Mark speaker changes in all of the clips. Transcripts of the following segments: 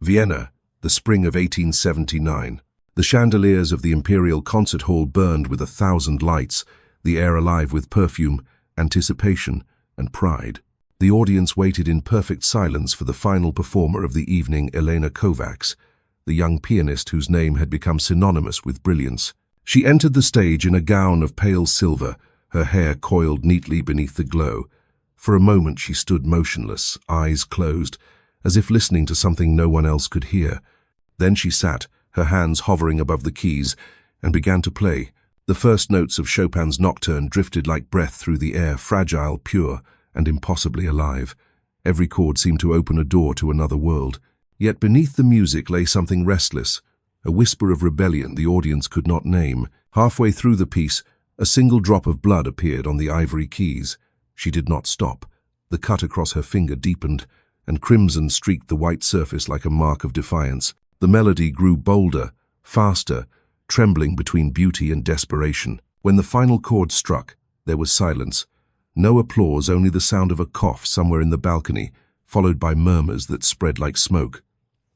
Speaker 1: Vienna, the spring of 1879. The chandeliers of the Imperial Concert Hall burned with 1,000 lights, the air alive with perfume, anticipation, and pride. The audience waited in perfect silence for the final performer of the evening, Elena Kovacs, the young pianist whose name had become synonymous with brilliance. She entered the stage in a gown of pale silver, her hair coiled neatly beneath the glow. For a moment she stood motionless, eyes closed, as if listening to something no one else could hear. Then she sat, her hands hovering above the keys, and began to play. The first notes of Chopin's Nocturne drifted like breath through the air, fragile, pure, and impossibly alive. Every chord seemed to open a door to another world. Yet beneath the music lay something restless, a whisper of rebellion the audience could not name. Halfway through the piece, a single drop of blood appeared on the ivory keys. She did not stop. The cut across her finger deepened, and crimson streaked the white surface like a mark of defiance. The melody grew bolder, faster, trembling between beauty and desperation. When the final chord struck, there was silence. No applause, only the sound of a cough somewhere in the balcony, followed by murmurs that spread like smoke.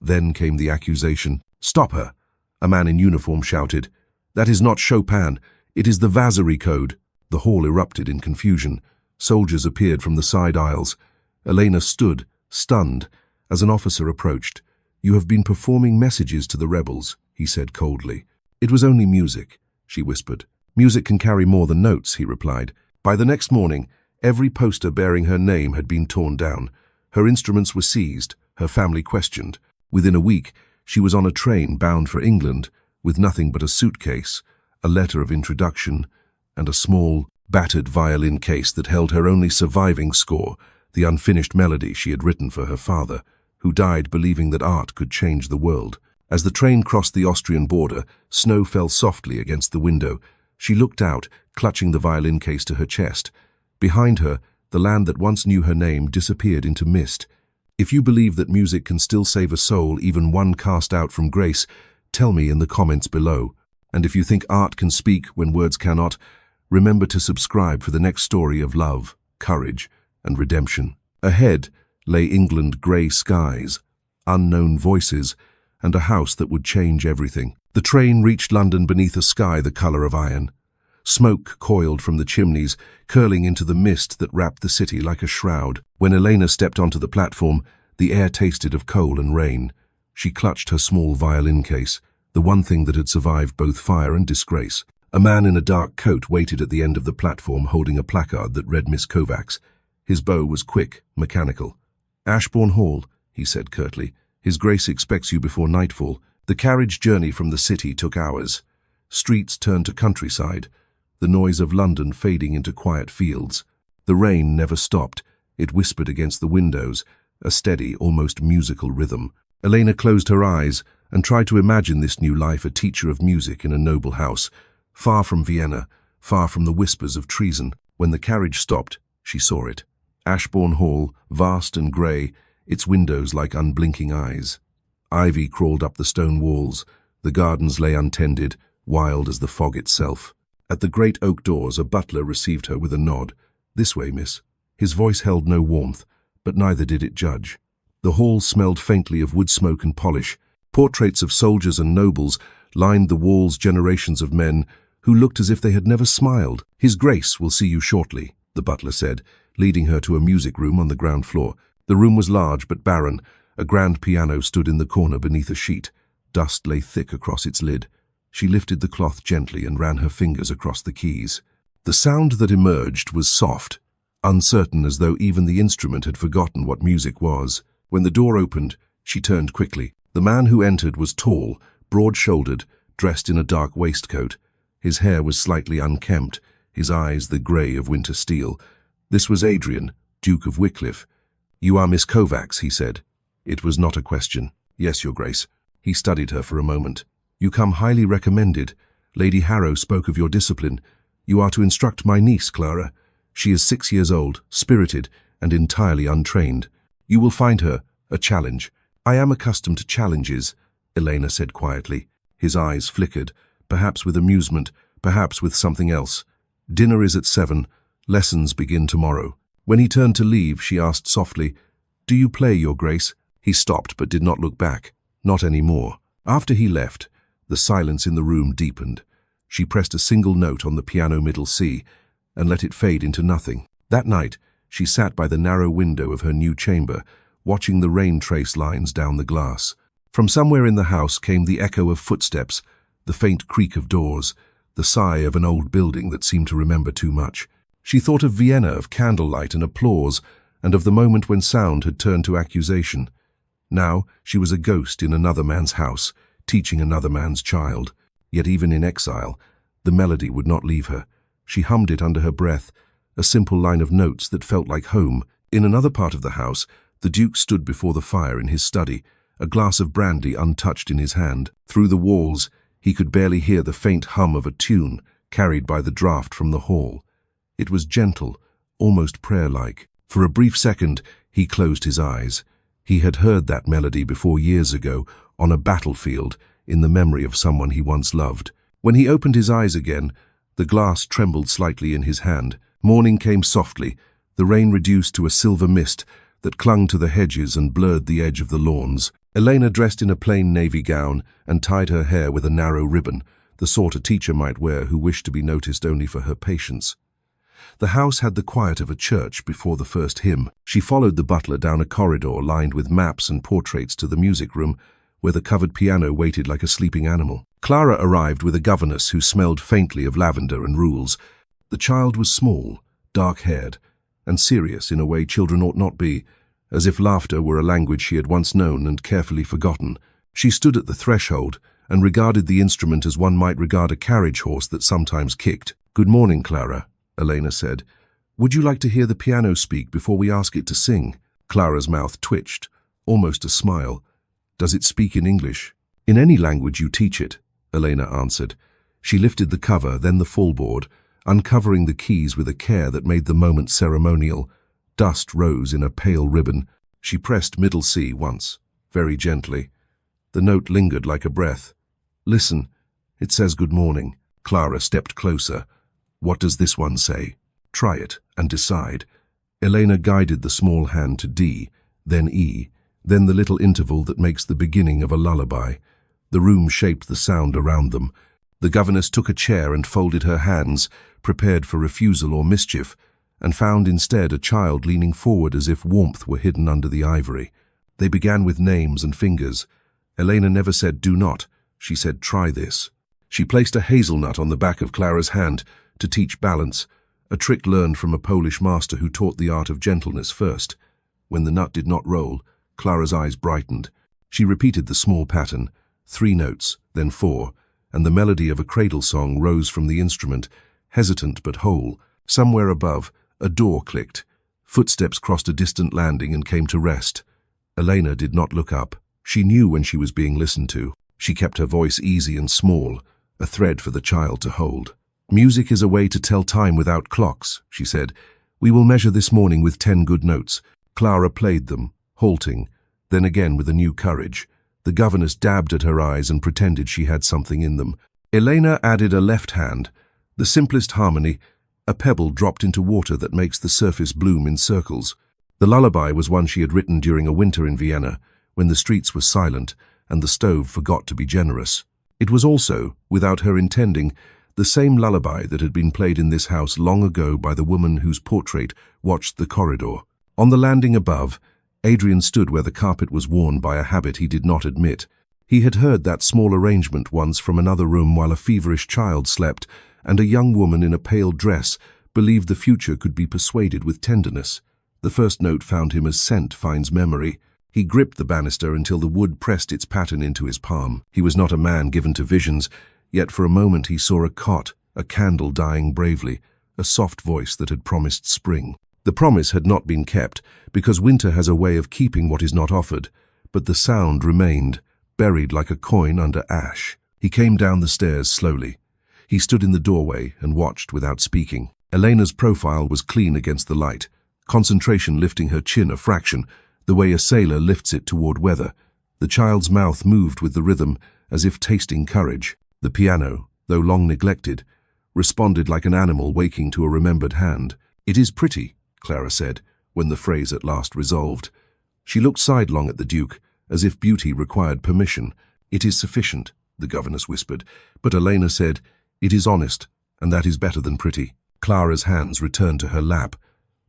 Speaker 1: Then came the accusation. "Stop her!" A man in uniform shouted. "That is not Chopin. It is the Vasary Code." The hall erupted in confusion. Soldiers appeared from the side aisles. Elena stood, stunned, as an officer approached. "You have been performing messages to the rebels," he said coldly. "It was only music," she whispered. "Music can carry more than notes," he replied. By the next morning, every poster bearing her name had been torn down. Her instruments were seized, her family questioned. Within a week, she was on a train bound for England, with nothing but a suitcase, a letter of introduction, and a small, battered violin case that held her only surviving score, the unfinished melody she had written for her father, who died believing that art could change the world. As the train crossed the Austrian border, snow fell softly against the window. She looked out, clutching the violin case to her chest. Behind her, the land that once knew her name disappeared into mist. If you believe that music can still save a soul, even one cast out from grace, tell me in the comments below. And if you think art can speak when words cannot, remember to subscribe for the next story of love, courage, and redemption. Ahead lay England, grey skies, unknown voices, and a house that would change everything. The train reached London beneath a sky the colour of iron. Smoke coiled from the chimneys, curling into the mist that wrapped the city like a shroud. When Elena stepped onto the platform, the air tasted of coal and rain. She clutched her small violin case, the one thing that had survived both fire and disgrace. A man in a dark coat waited at the end of the platform holding a placard that read Miss Kovacs. His bow was quick, mechanical. "Ashbourne Hall," he said curtly. "His Grace expects you before nightfall." The carriage journey from the city took hours. Streets turned to countryside, the noise of London fading into quiet fields. The rain never stopped. It whispered against the windows, a steady, almost musical rhythm. Elena closed her eyes and tried to imagine this new life, a teacher of music in a noble house, far from Vienna, far from the whispers of treason. When the carriage stopped, she saw it. Ashbourne Hall, vast and grey, its windows like unblinking eyes. Ivy crawled up the stone walls. The gardens lay untended, wild as the fog itself. At the great oak doors, a butler received her with a nod. "This way, miss." His voice held no warmth, but neither did it judge. The hall smelled faintly of wood smoke and polish. Portraits of soldiers and nobles lined the walls, generations of men who looked as if they had never smiled. "His Grace will see you shortly," the butler said, leading her to a music room on the ground floor. The room was large but barren. A grand piano stood in the corner beneath a sheet. Dust lay thick across its lid. She lifted the cloth gently and ran her fingers across the keys. The sound that emerged was soft, uncertain, as though even the instrument had forgotten what music was. When the door opened, she turned quickly. The man who entered was tall, broad-shouldered, dressed in a dark waistcoat. His hair was slightly unkempt, his eyes the grey of winter steel. This was Adrian, Duke of Wycliffe. "You are Miss Kovacs," he said. It was not a question. "Yes, Your Grace." He studied her for a moment. "You come highly recommended. Lady Harrow spoke of your discipline. You are to instruct my niece, Clara. She is 6 years old, spirited, and entirely untrained. You will find her a challenge." "I am accustomed to challenges," Elena said quietly. His eyes flickered, perhaps with amusement, perhaps with something else. "Dinner is at 7. Lessons begin tomorrow." When he turned to leave, she asked softly, "Do you play, Your Grace?" He stopped but did not look back. Not anymore. After he left, the silence in the room deepened. She pressed a single note on the piano middle C and let it fade into nothing. That night, she sat by the narrow window of her new chamber, watching the rain trace lines down the glass. From somewhere in the house came the echo of footsteps, the faint creak of doors, the sigh of an old building that seemed to remember too much. She thought of Vienna, of candlelight and applause, and of the moment when sound had turned to accusation. Now she was a ghost in another man's house, teaching another man's child. Yet even in exile, the melody would not leave her. She hummed it under her breath, a simple line of notes that felt like home. In another part of the house, the Duke stood before the fire in his study, a glass of brandy untouched in his hand. Through the walls, he could barely hear the faint hum of a tune carried by the draught from the hall. It was gentle, almost prayer-like. For a brief second, he closed his eyes. He had heard that melody before years ago, on a battlefield, in the memory of someone he once loved. When he opened his eyes again, the glass trembled slightly in his hand. Morning came softly, the rain reduced to a silver mist that clung to the hedges and blurred the edge of the lawns. Elena, dressed in a plain navy gown and tied her hair with a narrow ribbon, the sort a teacher might wear who wished to be noticed only for her patience. The house had the quiet of a church before the first hymn. She followed the butler down a corridor lined with maps and portraits to the music room, where the covered piano waited like a sleeping animal. Clara arrived with a governess who smelled faintly of lavender and rules. The child was small, dark-haired, and serious in a way children ought not be, as if laughter were a language she had once known and carefully forgotten. She stood at the threshold and regarded the instrument as one might regard a carriage horse that sometimes kicked. "Good morning, Clara," Elena said. "Would you like to hear the piano speak before we ask it to sing?" Clara's mouth twitched, almost a smile. "Does it speak in English?" "In any language you teach it," Elena answered. She lifted the cover, then the fallboard, uncovering the keys with a care that made the moment ceremonial. Dust rose in a pale ribbon. She pressed middle C once, very gently. The note lingered like a breath. "Listen, it says good morning." Clara stepped closer. "What does this one say? Try it and decide." Elena guided the small hand to D, then E, then the little interval that makes the beginning of a lullaby. The room shaped the sound around them. The governess took a chair and folded her hands, prepared for refusal or mischief, and found instead a child leaning forward as if warmth were hidden under the ivory. They began with names and fingers. Elena never said "do not," she said "try this." She placed a hazelnut on the back of Clara's hand to teach balance, a trick learned from a Polish master who taught the art of gentleness first. When the nut did not roll, Clara's eyes brightened. She repeated the small pattern, 3 notes, then 4, and the melody of a cradle song rose from the instrument, hesitant but whole. Somewhere above, a door clicked. Footsteps crossed a distant landing and came to rest. Elena did not look up. She knew when she was being listened to. She kept her voice easy and small, a thread for the child to hold. "Music is a way to tell time without clocks," she said. "We will measure this morning with 10 good notes." Clara played them, halting, then again with a new courage. The governess dabbed at her eyes and pretended she had something in them. Elena added a left hand, the simplest harmony, a pebble dropped into water that makes the surface bloom in circles. The lullaby was one she had written during a winter in Vienna, when the streets were silent and the stove forgot to be generous. It was also, without her intending, the same lullaby that had been played in this house long ago by the woman whose portrait watched the corridor. On the landing above, Adrian stood where the carpet was worn by a habit he did not admit. He had heard that small arrangement once from another room while a feverish child slept, and a young woman in a pale dress believed the future could be persuaded with tenderness. The first note found him as scent finds memory. He gripped the banister until the wood pressed its pattern into his palm. He was not a man given to visions, yet for a moment he saw a cot, a candle dying bravely, a soft voice that had promised spring. The promise had not been kept, because winter has a way of keeping what is not offered, but the sound remained, buried like a coin under ash. He came down the stairs slowly. He stood in the doorway and watched without speaking. Elena's profile was clean against the light, concentration lifting her chin a fraction, the way a sailor lifts it toward weather. The child's mouth moved with the rhythm, as if tasting courage. The piano, though long neglected, responded like an animal waking to a remembered hand. "It is pretty," Clara said, when the phrase at last resolved. She looked sidelong at the Duke, as if beauty required permission. "It is sufficient," the governess whispered, but Elena said, "It is honest, and that is better than pretty." Clara's hands returned to her lap.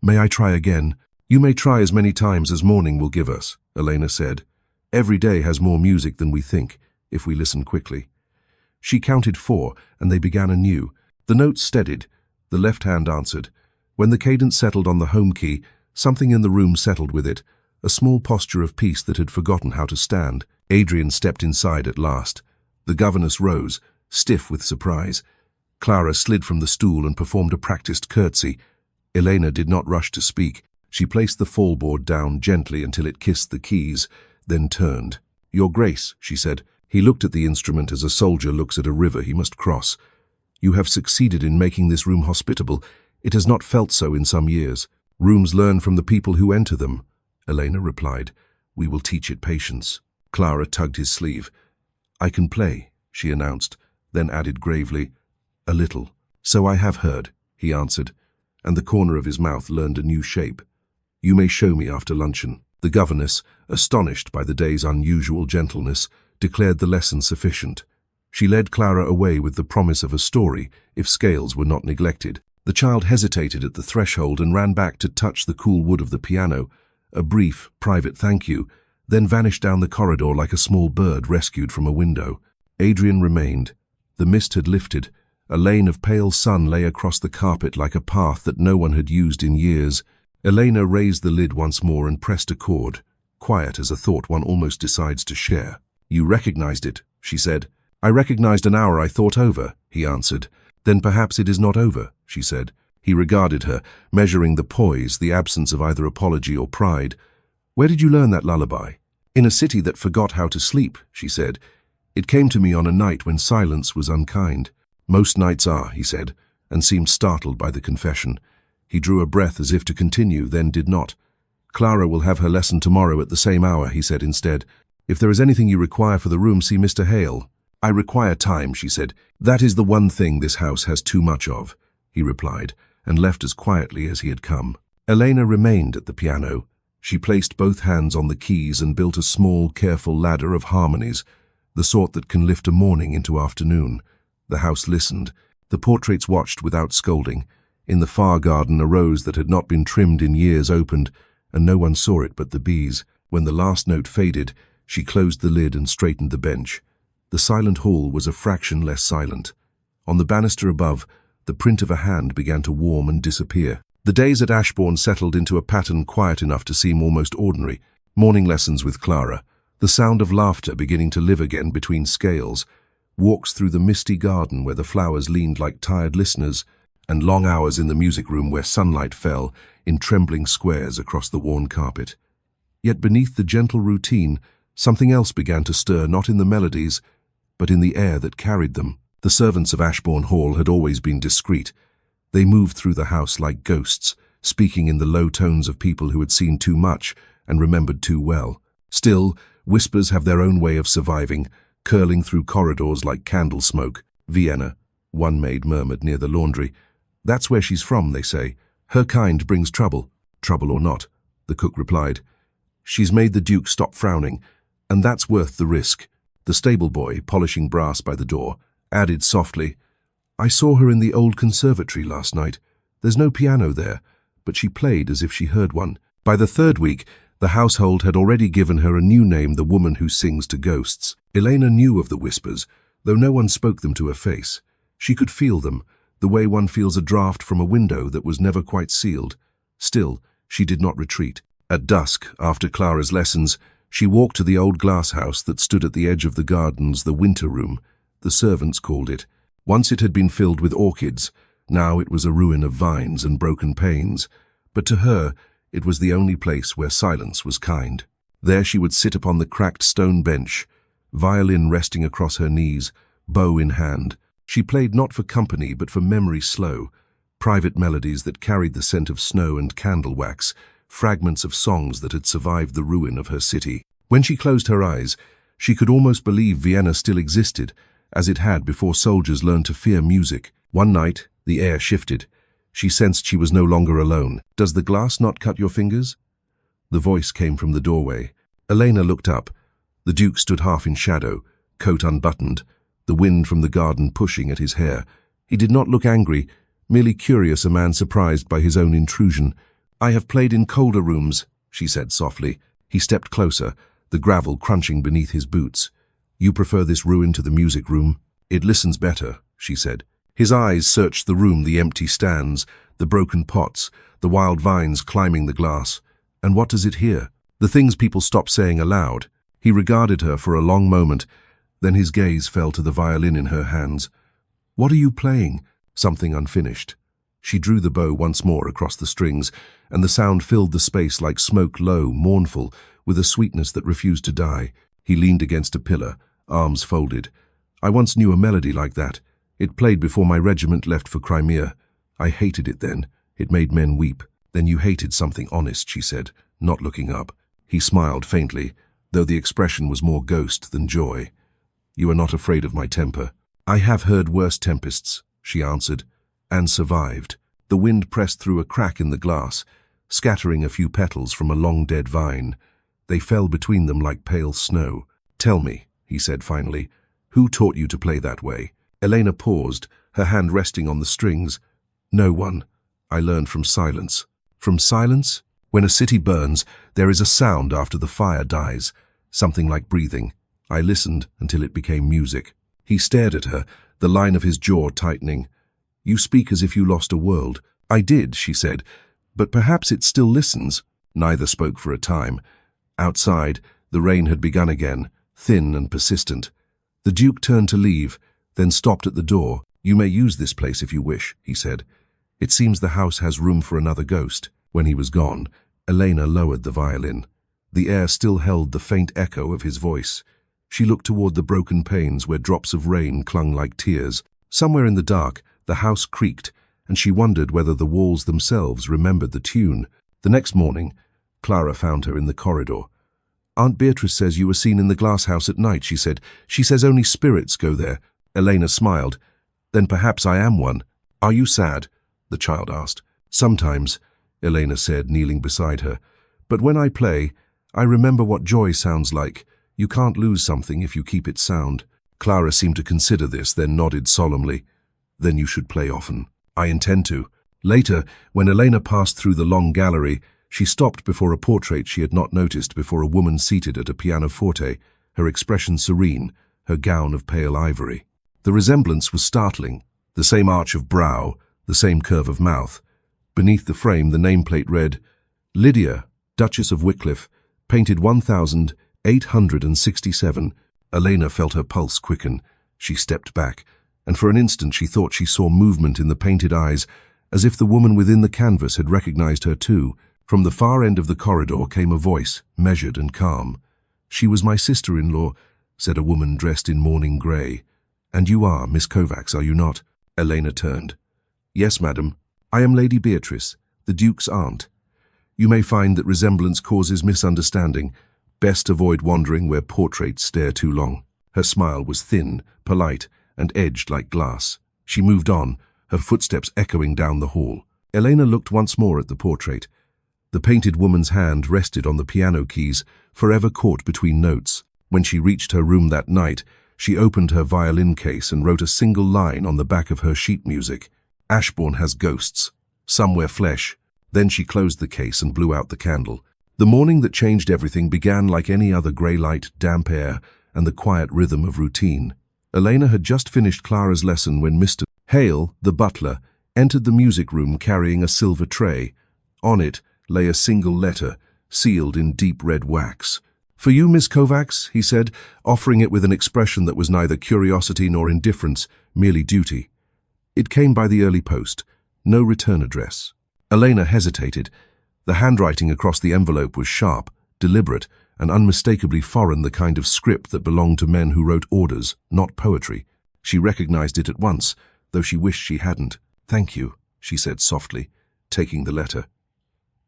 Speaker 1: "May I try again?" "You may try as many times as morning will give us," Elena said. "Every day has more music than we think, if we listen quickly." She counted 4, and they began anew. The notes steadied. The left hand answered. When the cadence settled on the home key, something in the room settled with it, a small posture of peace that had forgotten how to stand. Adrian stepped inside at last. The governess rose, stiff with surprise. Clara slid from the stool and performed a practiced curtsy. Elena did not rush to speak. She placed the fallboard down gently until it kissed the keys, then turned. "Your Grace," she said. He looked at the instrument as a soldier looks at a river he must cross. "You have succeeded in making this room hospitable. It has not felt so in some years. Rooms learn from the people who enter them," Elena replied. "We will teach it patience." Clara tugged his sleeve. "I can play," she announced, then added gravely, "A little." "So I have heard," he answered, and the corner of his mouth learned a new shape. "You may show me after luncheon." The governess, astonished by the day's unusual gentleness, declared the lesson sufficient. She led Clara away with the promise of a story, if scales were not neglected. The child hesitated at the threshold and ran back to touch the cool wood of the piano, a brief, private thank you, then vanished down the corridor like a small bird rescued from a window. Adrian remained. The mist had lifted. A lane of pale sun lay across the carpet like a path that no one had used in years. Elena raised the lid once more and pressed a chord, quiet as a thought one almost decides to share. "You recognized it," she said. "I recognized an hour I thought over," he answered. "Then perhaps it is not over," she said. He regarded her, measuring the poise, the absence of either apology or pride. "Where did you learn that lullaby?" "In a city that forgot how to sleep," she said. "It came to me on a night when silence was unkind." "Most nights are," he said, and seemed startled by the confession. He drew a breath as if to continue, then did not. "Clara will have her lesson tomorrow at the same hour," he said instead. "If there is anything you require for the room, see Mr. Hale." "I require time," she said. "That is the one thing this house has too much of," he replied, and left as quietly as he had come. Elena remained at the piano. She placed both hands on the keys and built a small, careful ladder of harmonies, the sort that can lift a morning into afternoon. The house listened. The portraits watched without scolding. In the far garden, a rose that had not been trimmed in years opened, and no one saw it but the bees. When the last note faded, she closed the lid and straightened the bench. The silent hall was a fraction less silent. On the banister above, the print of a hand began to warm and disappear. The days at Ashbourne settled into a pattern quiet enough to seem almost ordinary. Morning lessons with Clara, the sound of laughter beginning to live again between scales, walks through the misty garden where the flowers leaned like tired listeners, and long hours in the music room where sunlight fell in trembling squares across the worn carpet. Yet beneath the gentle routine, something else began to stir, not in the melodies, but in the air that carried them. The servants of Ashbourne Hall had always been discreet. They moved through the house like ghosts, speaking in the low tones of people who had seen too much and remembered too well. Still, whispers have their own way of surviving, curling through corridors like candle smoke. "Vienna," one maid murmured near the laundry. "That's where she's from, they say. Her kind brings trouble." "Trouble or not," the cook replied. "She's made the Duke stop frowning, and that's worth the risk." The stable boy, polishing brass by the door, added softly, "I saw her in the old conservatory last night. There's no piano there, but she played as if she heard one." By the third week, the household had already given her a new name, the woman who sings to ghosts. Elena knew of the whispers, though no one spoke them to her face. She could feel them, the way one feels a draught from a window that was never quite sealed. Still, she did not retreat. At dusk, after Clara's lessons, she walked to the old glass house that stood at the edge of the gardens, the winter room, the servants called it. Once it had been filled with orchids, now it was a ruin of vines and broken panes. But to her, it was the only place where silence was kind. There she would sit upon the cracked stone bench, violin resting across her knees, bow in hand. She played not for company but for memory slow, private melodies that carried the scent of snow and candle wax, fragments of songs that had survived the ruin of her city. When she closed her eyes, she could almost believe Vienna still existed, as it had before soldiers learned to fear music. One night, the air shifted. She sensed she was no longer alone. "Does the glass not cut your fingers?" The voice came from the doorway. Elena looked up. The Duke stood half in shadow, coat unbuttoned, the wind from the garden pushing at his hair. He did not look angry, merely curious, a man surprised by his own intrusion. "I have played in colder rooms," she said softly. He stepped closer, the gravel crunching beneath his boots. "You prefer this ruin to the music room?" "It listens better," she said. His eyes searched the room, the empty stands, the broken pots, the wild vines climbing the glass. "And what does it hear?" "The things people stop saying aloud." He regarded her for a long moment, then his gaze fell to the violin in her hands. "What are you playing?" "Something unfinished." She drew the bow once more across the strings, and the sound filled the space like smoke, low, mournful, with a sweetness that refused to die. He leaned against a pillar, arms folded. "I once knew a melody like that. It played before my regiment left for Crimea. I hated it then. It made men weep." "Then you hated something honest," she said, not looking up. He smiled faintly, though the expression was more ghost than joy. "You are not afraid of my temper." "I have heard worse tempests," she answered, and survived. The wind pressed through a crack in the glass, scattering a few petals from a long-dead vine. They fell between them like pale snow. "Tell me," he said finally, "who taught you to play that way?" Elena paused, her hand resting on the strings. "No one. I learned from silence." "From silence?" "When a city burns, there is a sound after the fire dies, something like breathing. I listened until it became music." He stared at her, the line of his jaw tightening. "You speak as if you lost a world." "I did," she said, "but perhaps it still listens." Neither spoke for a time. Outside, the rain had begun again, thin and persistent. The Duke turned to leave, then stopped at the door. "You may use this place if you wish," he said. "It seems the house has room for another ghost." When he was gone, Elena lowered the violin. The air still held the faint echo of his voice. She looked toward the broken panes where drops of rain clung like tears. Somewhere in the dark, the house creaked, and she wondered whether the walls themselves remembered the tune. The next morning, Clara found her in the corridor. "Aunt Beatrice says you were seen in the glass house at night," she said. "She says only spirits go there." Elena smiled. "Then perhaps I am one." "Are you sad?" the child asked. "Sometimes," Elena said, kneeling beside her. "But when I play, I remember what joy sounds like. You can't lose something if you keep it sound." Clara seemed to consider this, then nodded solemnly. "Then you should play often." "I intend to." Later, when Elena passed through the long gallery, she stopped before a portrait she had not noticed before, a woman seated at a pianoforte, her expression serene, her gown of pale ivory. The resemblance was startling, the same arch of brow, the same curve of mouth. Beneath the frame, the nameplate read, "Lydia, Duchess of Wycliffe, painted 1867. Elena felt her pulse quicken. She stepped back, and for an instant she thought she saw movement in the painted eyes, as if the woman within the canvas had recognized her too. From the far end of the corridor came a voice, measured and calm. "She was my sister-in-law," said a woman dressed in mourning grey. "And you are Miss Kovacs, are you not?" Elena turned. "Yes, madam. I am Lady Beatrice, the Duke's aunt. You may find that resemblance causes misunderstanding. Best avoid wandering where portraits stare too long." Her smile was thin, polite, and edged like glass. She moved on, her footsteps echoing down the hall. Elena looked once more at the portrait. The painted woman's hand rested on the piano keys, forever caught between notes. When she reached her room that night, she opened her violin case and wrote a single line on the back of her sheet music. "Ashbourne has ghosts. Some wear flesh." Then she closed the case and blew out the candle. The morning that changed everything began like any other grey light, damp air, and the quiet rhythm of routine. Elena had just finished Clara's lesson when Mr. Hale, the butler, entered the music room carrying a silver tray. On it lay a single letter, sealed in deep red wax. "For you, Miss Kovacs," he said, offering it with an expression that was neither curiosity nor indifference, merely duty. It came by the early post, no return address. Elena hesitated. The handwriting across the envelope was sharp, deliberate, and unmistakably foreign, the kind of script that belonged to men who wrote orders, not poetry. She recognized it at once, though she wished she hadn't. "Thank you," she said softly, taking the letter.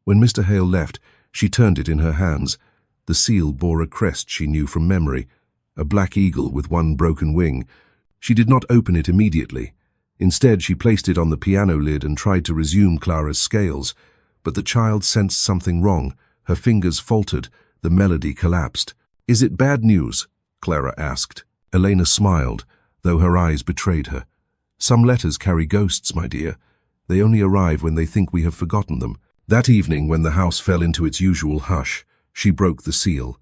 Speaker 1: When Mr. Hale left, she turned it in her hands. The seal bore a crest she knew from memory, a black eagle with one broken wing. She did not open it immediately. Instead, she placed it on the piano lid and tried to resume Clara's scales. But the child sensed something wrong. Her fingers faltered, the melody collapsed. "Is it bad news?" Clara asked. Elena smiled, though her eyes betrayed her. "Some letters carry ghosts, my dear. They only arrive when they think we have forgotten them." That evening, when the house fell into its usual hush, she broke the seal.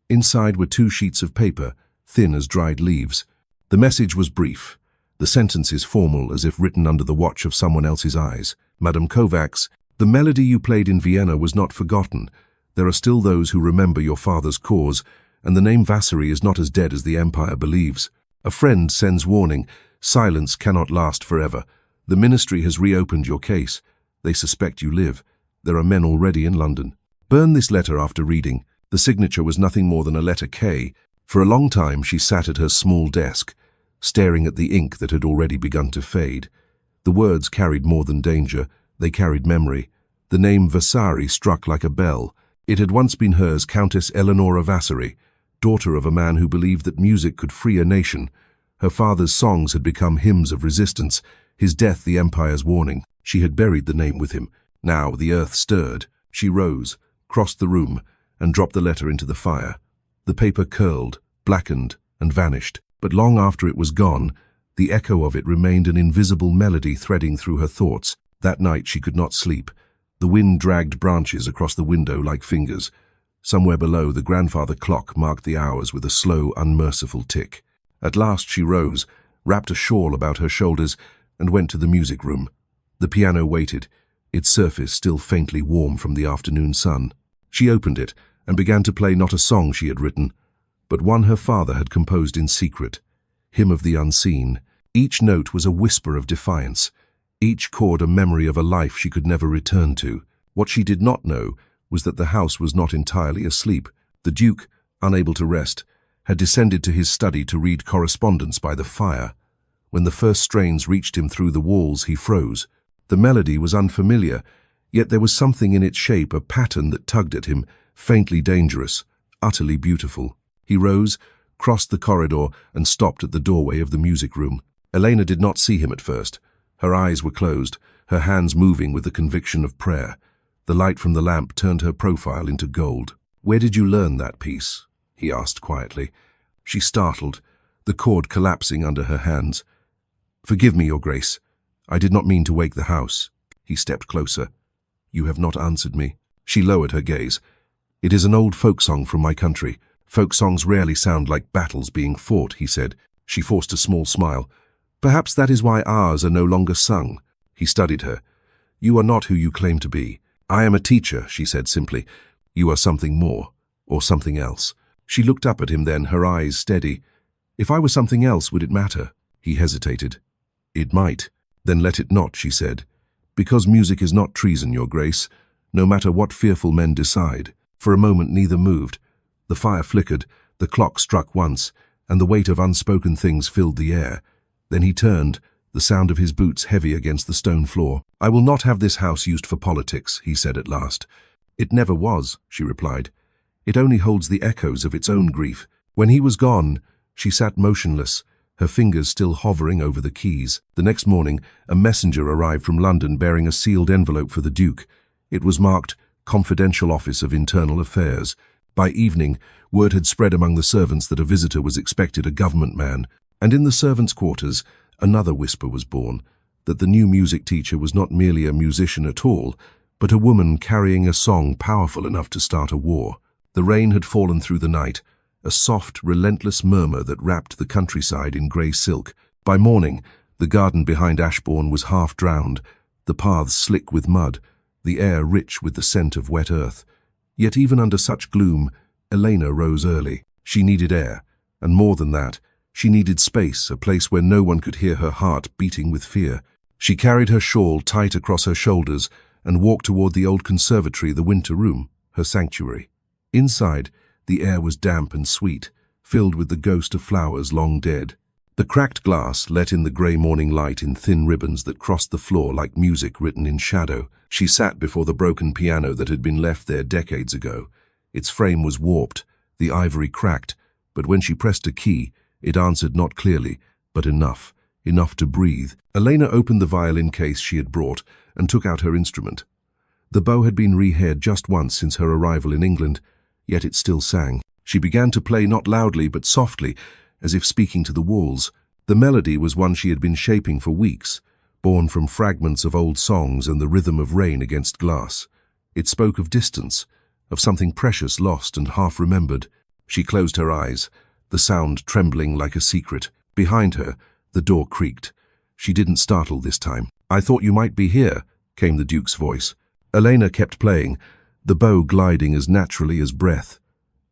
Speaker 1: Inside were 2 sheets of paper, thin as dried leaves. The message was brief, the sentences formal as if written under the watch of someone else's eyes. "Madame Kovacs, the melody you played in Vienna was not forgotten. There are still those who remember your father's cause, and the name Vasary is not as dead as the Empire believes. A friend sends warning. Silence cannot last forever. The ministry has reopened your case. They suspect you live. There are men already in London. Burn this letter after reading." The signature was nothing more than a letter K. For a long time she sat at her small desk, staring at the ink that had already begun to fade. The words carried more than danger, they carried memory. The name Vasary struck like a bell. It had once been hers, Countess Elena Vasary, daughter of a man who believed that music could free a nation. Her father's songs had become hymns of resistance, his death the Empire's warning. She had buried the name with him. Now the earth stirred. She rose, crossed the room, and dropped the letter into the fire. The paper curled, blackened, and vanished. But long after it was gone, the echo of it remained an invisible melody threading through her thoughts. That night she could not sleep. The wind dragged branches across the window like fingers. Somewhere below, the grandfather clock marked the hours with a slow, unmerciful tick. At last she rose, wrapped a shawl about her shoulders, and went to the music room. The piano waited, its surface still faintly warm from the afternoon sun. She opened it and began to play not a song she had written, but one her father had composed in secret, Hymn of the Unseen. Each note was a whisper of defiance, each chord a memory of a life she could never return to. What she did not know was that the house was not entirely asleep. The Duke, unable to rest, had descended to his study to read correspondence by the fire. When the first strains reached him through the walls, he froze. The melody was unfamiliar, yet there was something in its shape, a pattern that tugged at him, faintly dangerous, utterly beautiful. He rose, crossed the corridor, and stopped at the doorway of the music room. Elena did not see him at first. Her eyes were closed, her hands moving with the conviction of prayer. The light from the lamp turned her profile into gold. "Where did you learn that piece?" he asked quietly. She startled, the cord collapsing under her hands. "Forgive me, Your Grace. I did not mean to wake the house." He stepped closer. "You have not answered me." She lowered her gaze. "It is an old folk song from my country. Folk songs rarely sound like battles being fought," he said. She forced a small smile. "Perhaps that is why ours are no longer sung." He studied her. "You are not who you claim to be." "I am a teacher," she said simply. "You are something more, or something else." She looked up at him then, her eyes steady. "If I were something else, would it matter?" He hesitated. "It might." "Then let it not," she said. "Because music is not treason, Your Grace, no matter what fearful men decide." For a moment neither moved. The fire flickered, the clock struck once, and the weight of unspoken things filled the air. Then he turned, the sound of his boots heavy against the stone floor. "I will not have this house used for politics," he said at last. "It never was," she replied. "It only holds the echoes of its own grief." When he was gone, she sat motionless, her fingers still hovering over the keys. The next morning, a messenger arrived from London bearing a sealed envelope for the Duke. It was marked Confidential Office of Internal Affairs. By evening, word had spread among the servants that a visitor was expected, a government man. And in the servants' quarters, another whisper was born, that the new music teacher was not merely a musician at all, but a woman carrying a song powerful enough to start a war. The rain had fallen through the night, a soft, relentless murmur that wrapped the countryside in grey silk. By morning, the garden behind Ashbourne was half drowned, the paths slick with mud, the air rich with the scent of wet earth. Yet even under such gloom, Elena rose early. She needed air, and more than that, she needed space, a place where no one could hear her heart beating with fear. She carried her shawl tight across her shoulders and walked toward the old conservatory, the winter room, her sanctuary. Inside, the air was damp and sweet, filled with the ghost of flowers long dead. The cracked glass let in the grey morning light in thin ribbons that crossed the floor like music written in shadow. She sat before the broken piano that had been left there decades ago. Its frame was warped, the ivory cracked, but when she pressed a key, it answered not clearly, but enough to breathe. Elena opened the violin case she had brought and took out her instrument. The bow had been re-haired just once since her arrival in England, yet it still sang. She began to play not loudly but softly, as if speaking to the walls. The melody was one she had been shaping for weeks, born from fragments of old songs and the rhythm of rain against glass. It spoke of distance, of something precious lost and half-remembered. She closed her eyes, the sound trembling like a secret. Behind her, the door creaked. She didn't startle this time. "I thought you might be here," came the Duke's voice. Elena kept playing, the bow gliding as naturally as breath.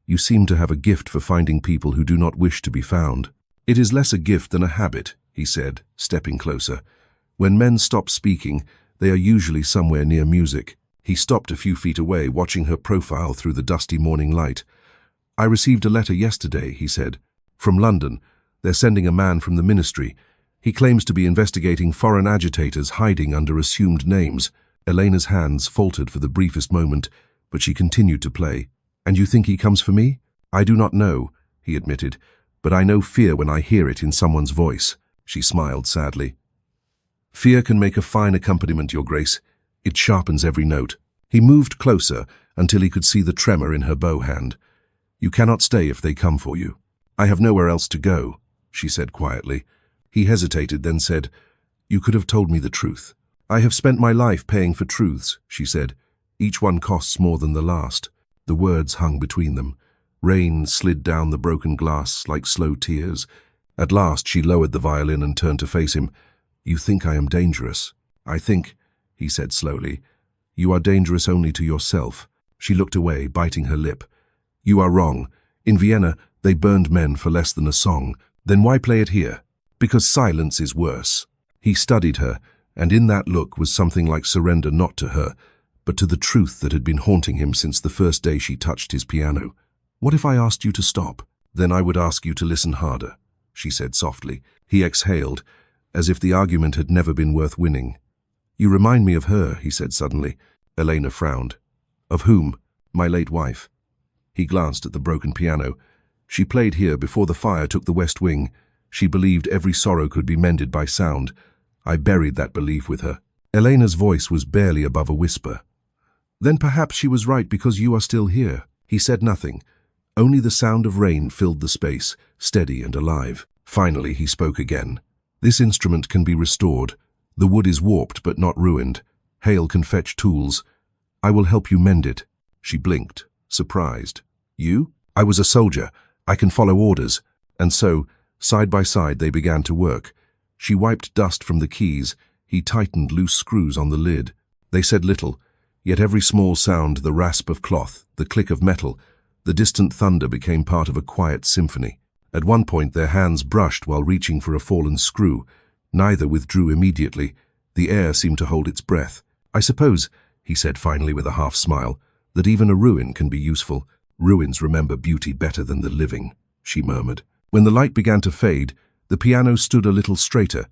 Speaker 1: "You seem to have a gift for finding people who do not wish to be found." "It is less a gift than a habit," he said, stepping closer. "When men stop speaking, they are usually somewhere near music." He stopped a few feet away, watching her profile through the dusty morning light. "I received a letter yesterday," he said. "From London. They're sending a man from the ministry. He claims to be investigating foreign agitators hiding under assumed names." Elena's hands faltered for the briefest moment, but she continued to play. "And you think he comes for me?" "I do not know," he admitted, "but I know fear when I hear it in someone's voice." She smiled sadly. "Fear can make a fine accompaniment, Your Grace. It sharpens every note." He moved closer until he could see the tremor in her bow hand. "You cannot stay if they come for you." "I have nowhere else to go," she said quietly. He hesitated, then said, "You could have told me the truth." "I have spent my life paying for truths," she said. "Each one costs more than the last." The words hung between them. Rain slid down the broken glass like slow tears. At last she lowered the violin and turned to face him. "You think I am dangerous?" "I think," he said slowly, "you are dangerous only to yourself." She looked away, biting her lip. "You are wrong. In Vienna, they burned men for less than a song. Then why play it here?" "Because silence is worse." He studied her, and in that look was something like surrender, not to her, but to the truth that had been haunting him since the first day she touched his piano. "What if I asked you to stop?" "Then I would ask you to listen harder," she said softly. He exhaled, as if the argument had never been worth winning. "You remind me of her," he said suddenly. Elena frowned. "Of whom?" "My late wife." He glanced at the broken piano. "She played here before the fire took the West Wing. She believed every sorrow could be mended by sound. I buried that belief with her." Elena's voice was barely above a whisper. "Then perhaps she was right because you are still here." He said nothing. Only the sound of rain filled the space, steady and alive. Finally he spoke again. "This instrument can be restored. The wood is warped but not ruined. Hail can fetch tools. I will help you mend it." She blinked, surprised. "You?" "I was a soldier. I can follow orders." And so, side by side, they began to work. She wiped dust from the keys. He tightened loose screws on the lid. They said little, yet every small sound, the rasp of cloth, the click of metal, the distant thunder became part of a quiet symphony. At one point their hands brushed while reaching for a fallen screw. Neither withdrew immediately. The air seemed to hold its breath. "I suppose," he said finally with a half-smile, "that even a ruin can be useful. Ruins remember beauty better than the living," she murmured. When the light began to fade, the piano stood a little straighter.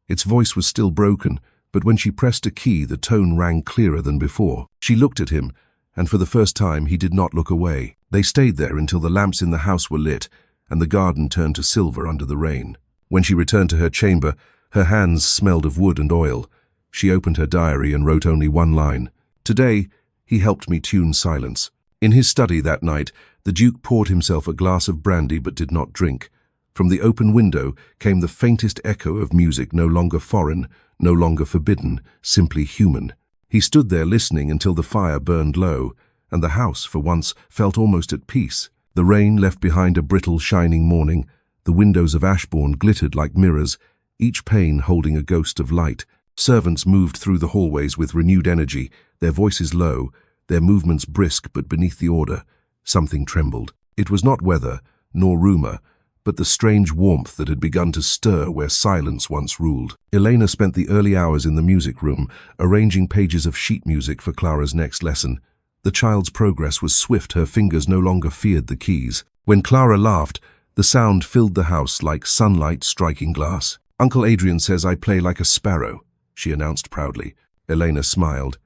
Speaker 1: Its voice was still broken, but when she pressed a key, the tone rang clearer than before. She looked at him, and for the first time he did not look away. They stayed there until the lamps in the house were lit, and the garden turned to silver under the rain. When she returned to her chamber, her hands smelled of wood and oil. She opened her diary and wrote only one line. "Today, he helped me tune silence." In his study that night, the Duke poured himself a glass of brandy but did not drink. From the open window came the faintest echo of music, no longer foreign, no longer forbidden, simply human. He stood there listening until the fire burned low, and the house, for once, felt almost at peace. The rain left behind a brittle, shining morning. The windows of Ashbourne glittered like mirrors, each pane holding a ghost of light. Servants moved through the hallways with renewed energy, their voices low, their movements brisk, but beneath the order, something trembled. It was not weather, nor rumor, but the strange warmth that had begun to stir where silence once ruled. Elena spent the early hours in the music room, arranging pages of sheet music for Clara's next lesson. The child's progress was swift, her fingers no longer feared the keys. When Clara laughed, the sound filled the house like sunlight striking glass. "Uncle Adrian says I play like a sparrow," she announced proudly. Elena smiled.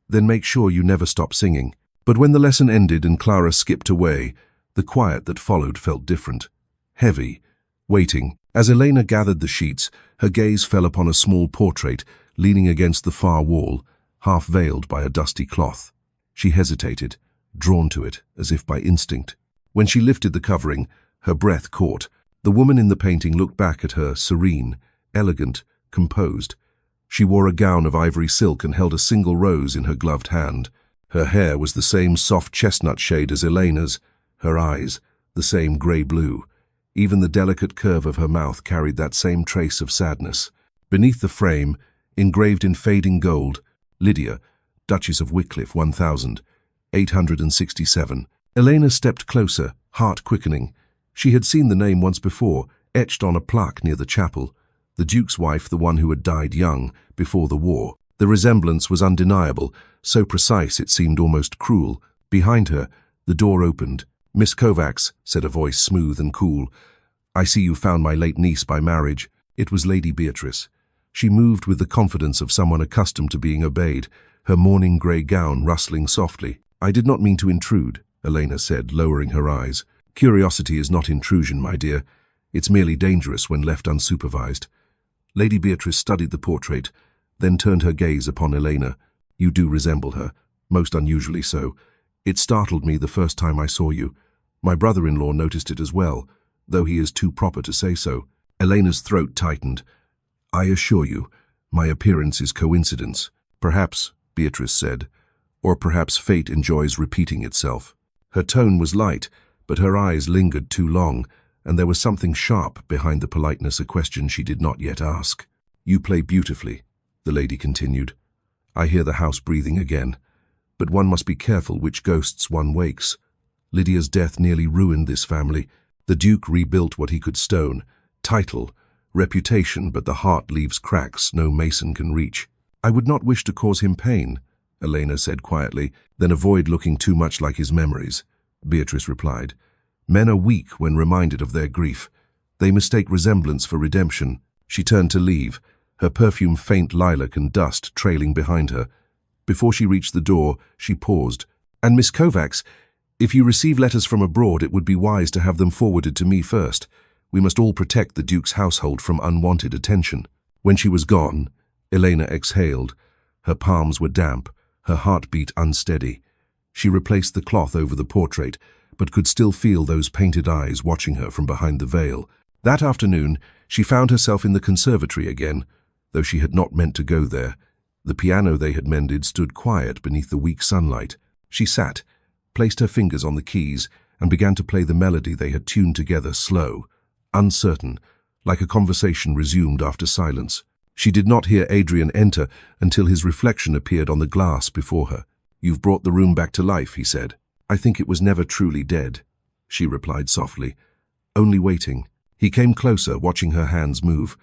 Speaker 1: "Then make sure you never stop singing." But when the lesson ended and Clara skipped away, the quiet that followed felt different. Heavy, waiting. As Elena gathered the sheets, her gaze fell upon a small portrait leaning against the far wall, half veiled by a dusty cloth. She hesitated, drawn to it as if by instinct. When she lifted the covering, her breath caught. The woman in the painting looked back at her, serene, elegant, composed. She wore a gown of ivory silk and held a single rose in her gloved hand. Her hair was the same soft chestnut shade as Elena's, her eyes the same grey-blue. Even the delicate curve of her mouth carried that same trace of sadness. Beneath the frame, engraved in fading gold, Lydia, Duchess of Wycliffe, 1867. Elena stepped closer, heart quickening. She had seen the name once before, etched on a plaque near the chapel. The Duke's wife, the one who had died young, before the war. The resemblance was undeniable, so precise it seemed almost cruel. Behind her, the door opened. "Miss Kovacs," said a voice smooth and cool. "I see you found my late niece by marriage." It was Lady Beatrice. She moved with the confidence of someone accustomed to being obeyed, her mourning grey gown rustling softly. "I did not mean to intrude," Elena said, lowering her eyes. "Curiosity is not intrusion, my dear. It's merely dangerous when left unsupervised." Lady Beatrice studied the portrait, then turned her gaze upon Elena. "You do resemble her, most unusually so. It startled me the first time I saw you. My brother-in-law noticed it as well, though he is too proper to say so." Elena's throat tightened. "I assure you, my appearance is coincidence." "Perhaps," Beatrice said, "or perhaps fate enjoys repeating itself." Her tone was light, but her eyes lingered too long, and there was something sharp behind the politeness, a question she did not yet ask. "You play beautifully," the lady continued. "I hear the house breathing again. But one must be careful which ghosts one wakes. Lydia's death nearly ruined this family. The Duke rebuilt what he could stone. Title, reputation, but the heart leaves cracks no mason can reach." "I would not wish to cause him pain," Elena said quietly. "Then avoid looking too much like his memories," Beatrice replied. "Men are weak when reminded of their grief. They mistake resemblance for redemption." She turned to leave, her perfume faint lilac and dust trailing behind her. Before she reached the door, she paused. "And Miss Kovacs, if you receive letters from abroad, it would be wise to have them forwarded to me first. We must all protect the Duke's household from unwanted attention." When she was gone, Elena exhaled. Her palms were damp, her heartbeat unsteady. She replaced the cloth over the portrait, but could still feel those painted eyes watching her from behind the veil. That afternoon, she found herself in the conservatory again, though she had not meant to go there. The piano they had mended stood quiet beneath the weak sunlight. She sat, placed her fingers on the keys, and began to play the melody they had tuned together, slow, uncertain, like a conversation resumed after silence. She did not hear Adrian enter until his reflection appeared on the glass before her. "You've brought the room back to life," he said. "I think it was never truly dead," she replied softly. "Only waiting." He came closer, watching her hands move.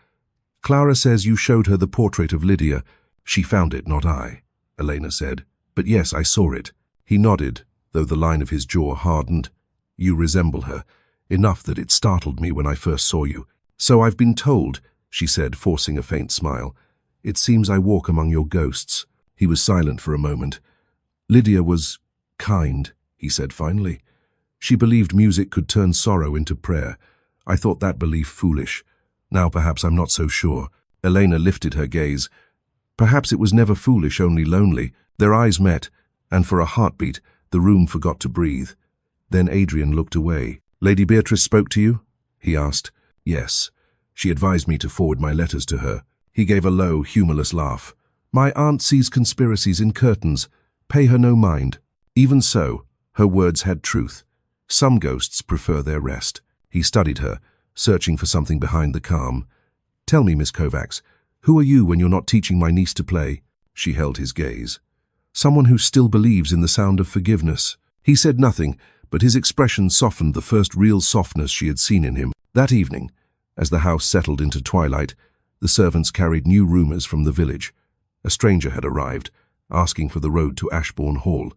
Speaker 1: "Clara says you showed her the portrait of Lydia." "She found it, not I," Elena said. "But yes, I saw it." He nodded, though the line of his jaw hardened. "You resemble her, enough that it startled me when I first saw you." "So I've been told," she said, forcing a faint smile. "It seems I walk among your ghosts." He was silent for a moment. "Lydia was kind," he said finally. "She believed music could turn sorrow into prayer. I thought that belief foolish. Now perhaps I'm not so sure." Elena lifted her gaze. Perhaps it was never foolish, only lonely. Their eyes met, and for a heartbeat, the room forgot to breathe. Then Adrian looked away. "Lady Beatrice spoke to you?" he asked. "Yes. She advised me to forward my letters to her." He gave a low, humorless laugh. "My aunt sees conspiracies in curtains. Pay her no mind." Even so, her words had truth. Some ghosts prefer their rest. He studied her, searching for something behind the calm. "Tell me, Miss Kovacs, who are you when you're not teaching my niece to play?" She held his gaze. "Someone who still believes in the sound of forgiveness." He said nothing, but his expression softened the first real softness she had seen in him. That evening, as the house settled into twilight, the servants carried new rumors from the village. A stranger had arrived, asking for the road to Ashbourne Hall.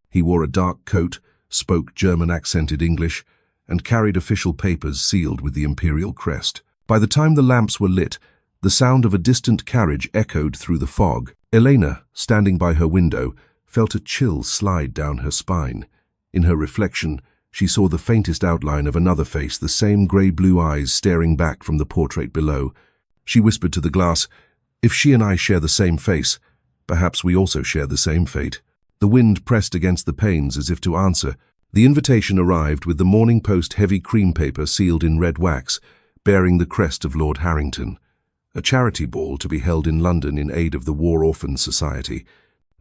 Speaker 1: He wore a dark coat, spoke German-accented English, and carried official papers sealed with the imperial crest. By the time the lamps were lit, the sound of a distant carriage echoed through the fog. Elena, standing by her window, felt a chill slide down her spine. In her reflection, she saw the faintest outline of another face, the same grey-blue eyes staring back from the portrait below. She whispered to the glass, "If she and I share the same face, perhaps we also share the same fate." The wind pressed against the panes as if to answer, The invitation arrived with the Morning Post heavy cream paper sealed in red wax, bearing the crest of Lord Harrington. A charity ball to be held in London in aid of the War Orphans Society.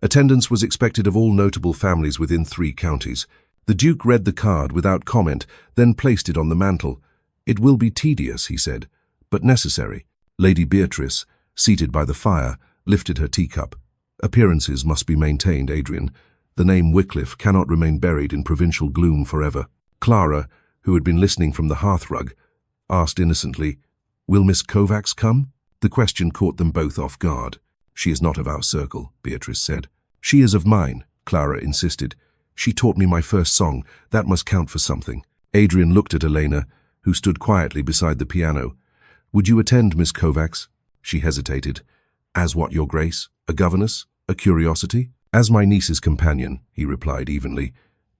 Speaker 1: Attendance was expected of all notable families within 3 counties. The Duke read the card without comment, then placed it on the mantel. "It will be tedious," he said, "but necessary." Lady Beatrice, seated by the fire, lifted her teacup. "Appearances must be maintained, Adrian. The name Wycliffe cannot remain buried in provincial gloom forever." Clara, who had been listening from the hearthrug, asked innocently, "Will Miss Kovacs come?" The question caught them both off guard. "She is not of our circle," Beatrice said. "She is of mine," Clara insisted. "She taught me my first song. That must count for something." Adrian looked at Elena, who stood quietly beside the piano. "Would you attend, Miss Kovacs?" She hesitated. "As what, Your Grace? A governess? A curiosity?" "As my niece's companion," he replied evenly.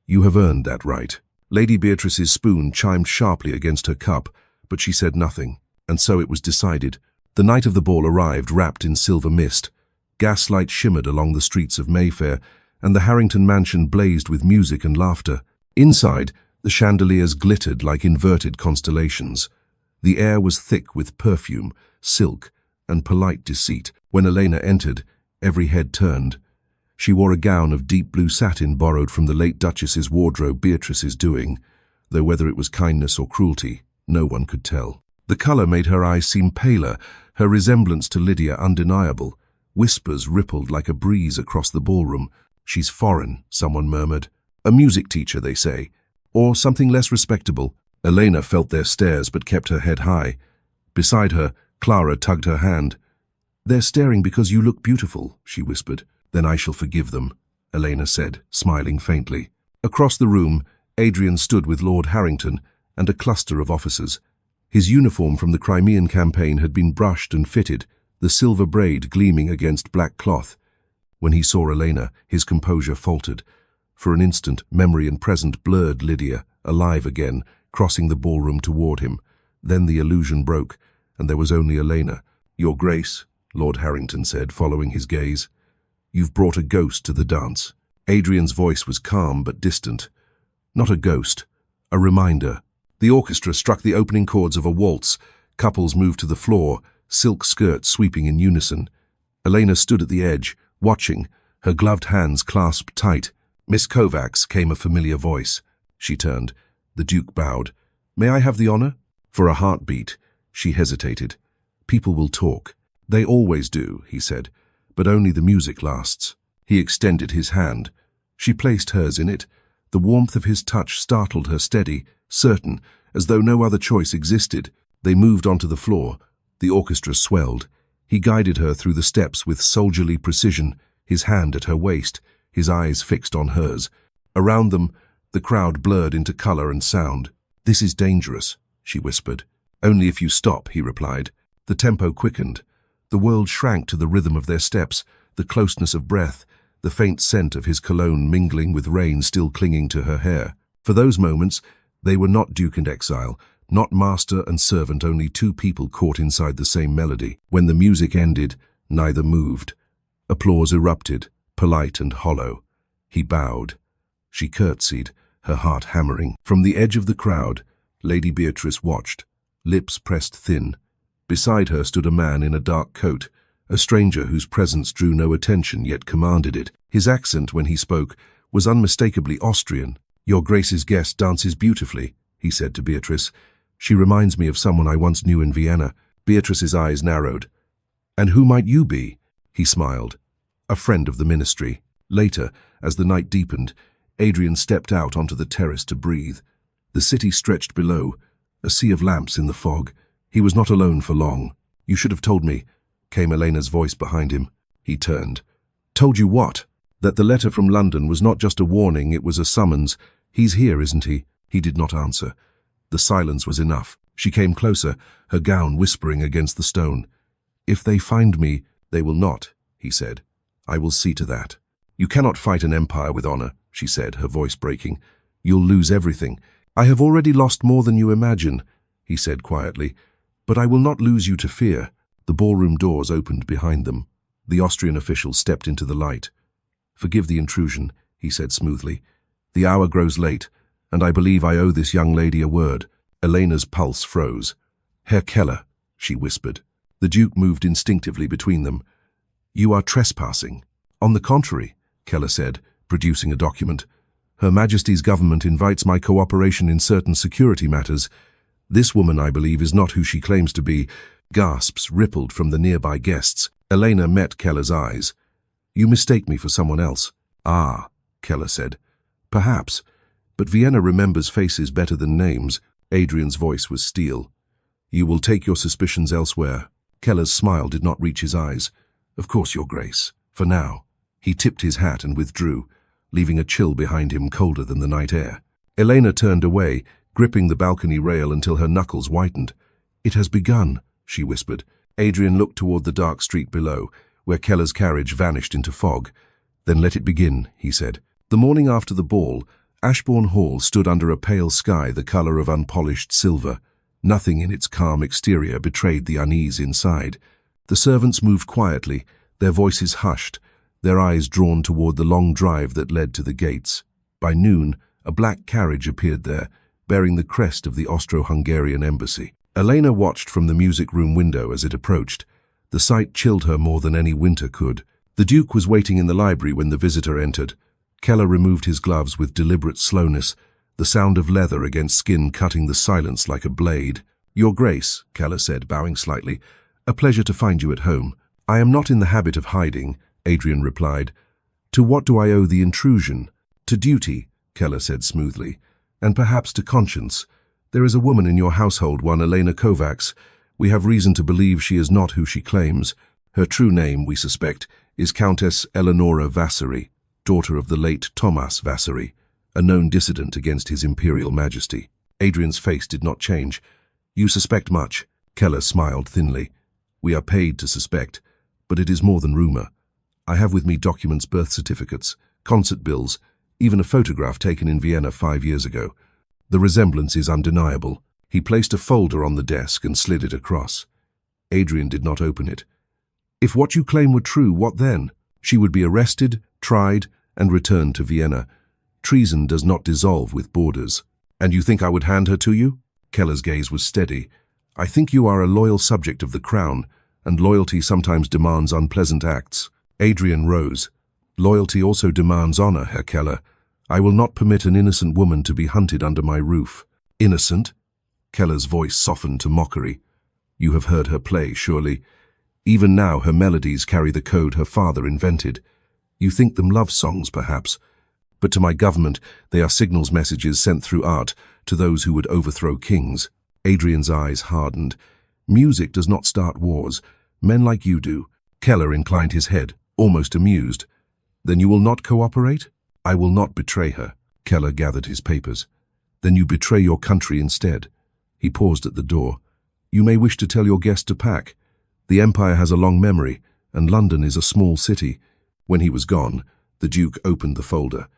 Speaker 1: "You have earned that right." Lady Beatrice's spoon chimed sharply against her cup, but she said nothing, and so it was decided. The night of the ball arrived wrapped in silver mist. Gaslight shimmered along the streets of Mayfair, and the Harrington mansion blazed with music and laughter. Inside, the chandeliers glittered like inverted constellations. The air was thick with perfume, silk, and polite deceit. When Elena entered, every head turned. She wore a gown of deep blue satin borrowed from the late Duchess's wardrobe, Beatrice's doing, though whether it was kindness or cruelty, no one could tell. The colour made her eyes seem paler, her resemblance to Lydia undeniable. Whispers rippled like a breeze across the ballroom. "She's foreign," someone murmured. "A music teacher, they say. Or something less respectable." Elena felt their stares but kept her head high. Beside her, Clara tugged her hand. "They're staring because you look beautiful," she whispered. "Then I shall forgive them," Elena said, smiling faintly. Across the room, Adrian stood with Lord Harrington and a cluster of officers. His uniform from the Crimean campaign had been brushed and fitted, the silver braid gleaming against black cloth. When he saw Elena, his composure faltered. For an instant, memory and present blurred Lydia, alive again, crossing the ballroom toward him. Then the illusion broke, and there was only Elena. "Your Grace," Lord Harrington said, following his gaze, "you've brought a ghost to the dance." Adrian's voice was calm but distant. "Not a ghost, a reminder." The orchestra struck the opening chords of a waltz. Couples moved to the floor, silk skirts sweeping in unison. Elena stood at the edge, watching, her gloved hands clasped tight. "Miss Kovacs," came a familiar voice. She turned. The Duke bowed. "May I have the honor?" For a heartbeat, she hesitated. "People will talk." "They always do," he said, "but only the music lasts." He extended his hand. She placed hers in it. The warmth of his touch startled her, steady, certain, as though no other choice existed. They moved onto the floor. The orchestra swelled. He guided her through the steps with soldierly precision, his hand at her waist, his eyes fixed on hers. Around them, the crowd blurred into color and sound. "This is dangerous," she whispered. "Only if you stop," he replied. The tempo quickened. The world shrank to the rhythm of their steps, the closeness of breath, the faint scent of his cologne mingling with rain still clinging to her hair. For those moments, they were not duke and exile, not master and servant, only two people caught inside the same melody. When the music ended, neither moved. Applause erupted, polite and hollow. He bowed. She curtsied, her heart hammering. From the edge of the crowd, Lady Beatrice watched, lips pressed thin. Beside her stood a man in a dark coat, a stranger whose presence drew no attention yet commanded it. His accent, when he spoke, was unmistakably Austrian. "Your Grace's guest dances beautifully," he said to Beatrice. "She reminds me of someone I once knew in Vienna." Beatrice's eyes narrowed. "And who might you be?" He smiled. "A friend of the ministry." Later, as the night deepened, Adrian stepped out onto the terrace to breathe. The city stretched below, a sea of lamps in the fog. He was not alone for long. "You should have told me," came Elena's voice behind him. He turned. "Told you what?" "That the letter from London was not just a warning, it was a summons. He's here, isn't he?" He did not answer. The silence was enough. She came closer, her gown whispering against the stone. "If they find me, they will not," he said. "I will see to that." "You cannot fight an empire with honor," she said, her voice breaking. "You'll lose everything." "I have already lost more than you imagine," he said quietly. "But I will not lose you to fear." The ballroom doors opened behind them. The Austrian official stepped into the light. "Forgive the intrusion," he said smoothly. "The hour grows late. and I believe I owe this young lady a word." Elena's pulse froze. "Herr Keller," she whispered. The Duke moved instinctively between them. "You are trespassing." "On the contrary," Keller said, producing a document. "Her Majesty's government invites my cooperation in certain security matters. This woman, I believe, is not who she claims to be." Gasps rippled from the nearby guests. Elena met Keller's eyes. "You mistake me for someone else." "Ah," Keller said. "Perhaps, but Vienna remembers faces better than names." Adrian's voice was steel. "You will take your suspicions elsewhere." Keller's smile did not reach his eyes. "Of course, Your Grace. For now." He tipped his hat and withdrew, leaving a chill behind him colder than the night air. Elena turned away, gripping the balcony rail until her knuckles whitened. "It has begun," she whispered. Adrian looked toward the dark street below, where Keller's carriage vanished into fog. "Then let it begin," he said. The morning after the ball, Ashbourne Hall stood under a pale sky the color of unpolished silver. Nothing in its calm exterior betrayed the unease inside. The servants moved quietly, their voices hushed, their eyes drawn toward the long drive that led to the gates. By noon, a black carriage appeared there, bearing the crest of the Austro-Hungarian embassy. Elena watched from the music room window as it approached. The sight chilled her more than any winter could. The Duke was waiting in the library when the visitor entered. Keller removed his gloves with deliberate slowness, the sound of leather against skin cutting the silence like a blade. "Your Grace," Keller said, bowing slightly, "a pleasure to find you at home." "I am not in the habit of hiding," Adrian replied. "To what do I owe the intrusion?" "To duty," Keller said smoothly, "and perhaps to conscience. There is a woman in your household, one Elena Kovacs. We have reason to believe she is not who she claims. Her true name, we suspect, is Countess Elena Vasary, daughter of the late Thomas Vasary, a known dissident against His Imperial Majesty." Adrian's face did not change. "You suspect much," Keller smiled thinly. "We are paid to suspect, but it is more than rumor. I have with me documents, birth certificates, concert bills, even a photograph taken in Vienna 5 years ago. The resemblance is undeniable." He placed a folder on the desk and slid it across. Adrian did not open it. "If what you claim were true, what then?" "She would be arrested, tried, and returned to Vienna. Treason does not dissolve with borders." "And you think I would hand her to you?" Keller's gaze was steady. "I think you are a loyal subject of the crown, and loyalty sometimes demands unpleasant acts." Adrian rose. "Loyalty also demands honor, Herr Keller. I will not permit an innocent woman to be hunted under my roof." "Innocent?" Keller's voice softened to mockery. "You have heard her play, surely. Even now her melodies carry the code her father invented. You think them love songs, perhaps, but to my government they are signals messages sent through art to those who would overthrow kings." Adrian's eyes hardened. "Music does not start wars. Men like you do." Keller inclined his head, almost amused. "Then you will not cooperate?" "I will not betray her." Keller gathered his papers. "Then you betray your country instead." He paused at the door. "You may wish to tell your guest to pack. The Empire has a long memory, and London is a small city." When he was gone, the Duke opened the folder.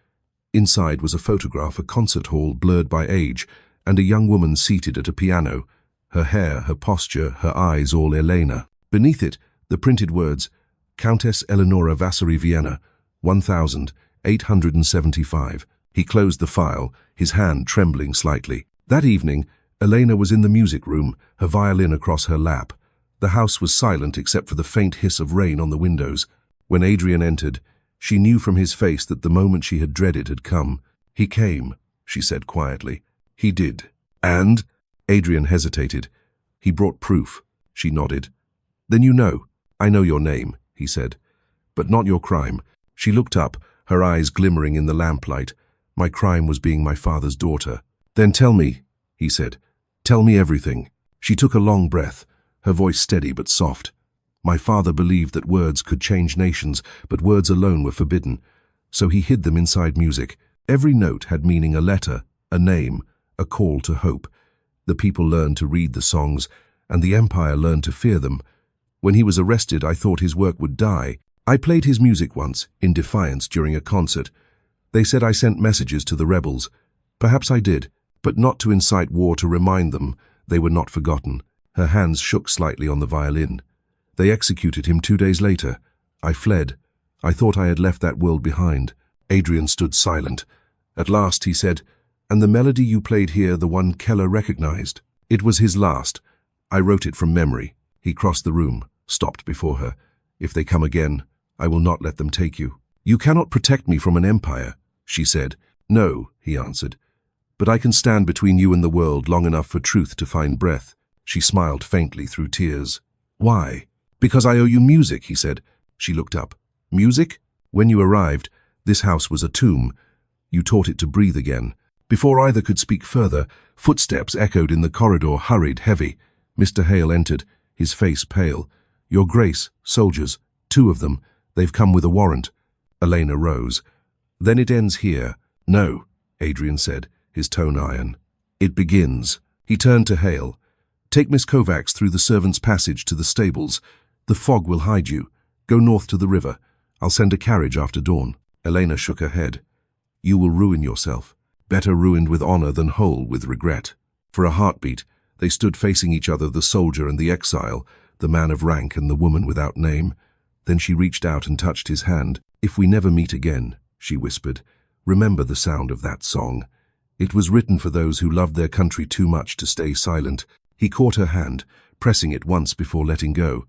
Speaker 1: Inside was a photograph, a concert hall blurred by age, and a young woman seated at a piano, her hair, her posture, her eyes all Elena. Beneath it, the printed words, "Countess Elena Vasary, Vienna, 1875. He closed the file, his hand trembling slightly. That evening, Elena was in the music room, her violin across her lap. The house was silent except for the faint hiss of rain on the windows. When Adrian entered, she knew from his face that the moment she had dreaded had come. "He came," she said quietly. "He did." "And?" Adrian hesitated. "He brought proof," she nodded. "Then you know." "I know your name," he said, "but not your crime." She looked up, her eyes glimmering in the lamplight. "My crime was being my father's daughter." "Then tell me," he said. "Tell me everything." She took a long breath, her voice steady but soft. "My father believed that words could change nations, but words alone were forbidden. So he hid them inside music. Every note had meaning, a letter, a name, a call to hope. The people learned to read the songs, and the Empire learned to fear them. When he was arrested, I thought his work would die. I played his music once, in defiance, during a concert. They said I sent messages to the rebels. Perhaps I did, but not to incite war, to remind them they were not forgotten." Her hands shook slightly on the violin. "They executed him 2 days later. I fled. I thought I had left that world behind." Adrian stood silent. At last he said, And the melody you played here, the one Keller recognized? It was his last. I wrote it from memory. He crossed the room, stopped before her. If they come again, I will not let them take you. You cannot protect me from an empire, she said. No, he answered. But I can stand between you and the world long enough for truth to find breath. She smiled faintly through tears. Why? Because I owe you music, he said. She looked up. Music? When you arrived, this house was a tomb. You taught it to breathe again. Before either could speak further, footsteps echoed in the corridor, hurried, heavy. Mr. Hale entered, his face pale. Your Grace, soldiers, 2 of them. They've come with a warrant. Elena rose. Then it ends here. No, Adrian said, his tone iron. It begins. He turned to Hale. Take Miss Kovacs through the servants' passage to the stables. The fog will hide you. Go north to the river. I'll send a carriage after dawn. Elena shook her head. You will ruin yourself. Better ruined with honor than whole with regret. For a heartbeat, they stood facing each other, the soldier and the exile, the man of rank and the woman without name. Then she reached out and touched his hand. If we never meet again, she whispered, remember the sound of that song. It was written for those who loved their country too much to stay silent. He caught her hand, pressing it once before letting go.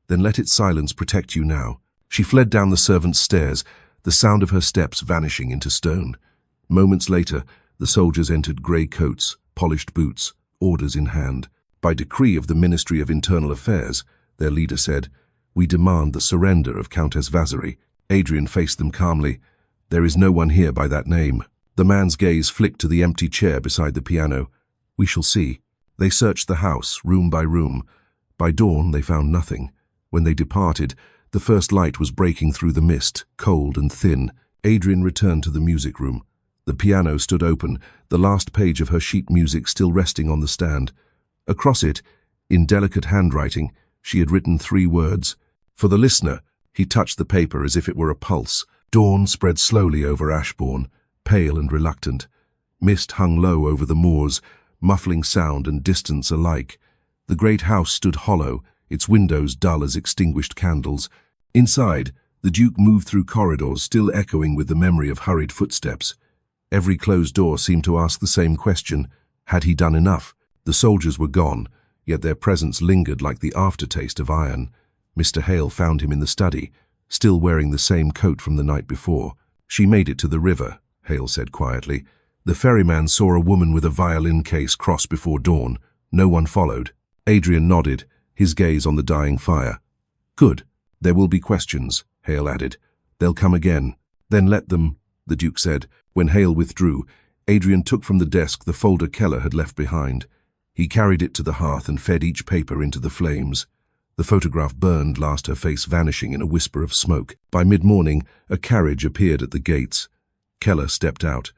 Speaker 1: Then let its silence protect you now. She fled down the servants' stairs, the sound of her steps vanishing into stone. Moments later, the soldiers entered grey coats, polished boots, orders in hand. By decree of the Ministry of Internal Affairs, their leader said, we demand the surrender of Countess Vasary. Adrian faced them calmly. There is no one here by that name. The man's gaze flicked to the empty chair beside the piano. We shall see. They searched the house, room by room. By dawn, they found nothing. When they departed, the first light was breaking through the mist, cold and thin. Adrian returned to the music room. The piano stood open, the last page of her sheet music still resting on the stand. Across it, in delicate handwriting, she had written 3 words. For the listener, he touched the paper as if it were a pulse. Dawn spread slowly over Ashbourne, pale and reluctant. Mist hung low over the moors, muffling sound and distance alike. The great house stood hollow, its windows dull as extinguished candles. Inside, the Duke moved through corridors, still echoing with the memory of hurried footsteps. Every closed door seemed to ask the same question. Had he done enough? The soldiers were gone, yet their presence lingered like the aftertaste of iron. Mr. Hale found him in the study, still wearing the same coat from the night before. She made it to the river, Hale said quietly. The ferryman saw a woman with a violin case cross before dawn. No one followed. Adrian nodded, his gaze on the dying fire. Good. There will be questions, Hale added. They'll come again. Then let them, the Duke said. When Hale withdrew, Adrian took from the desk the folder Keller had left behind. He carried it to the hearth and fed each paper into the flames. The photograph burned, last her face vanishing in a whisper of smoke. By mid-morning, a carriage appeared at the gates. Keller stepped out.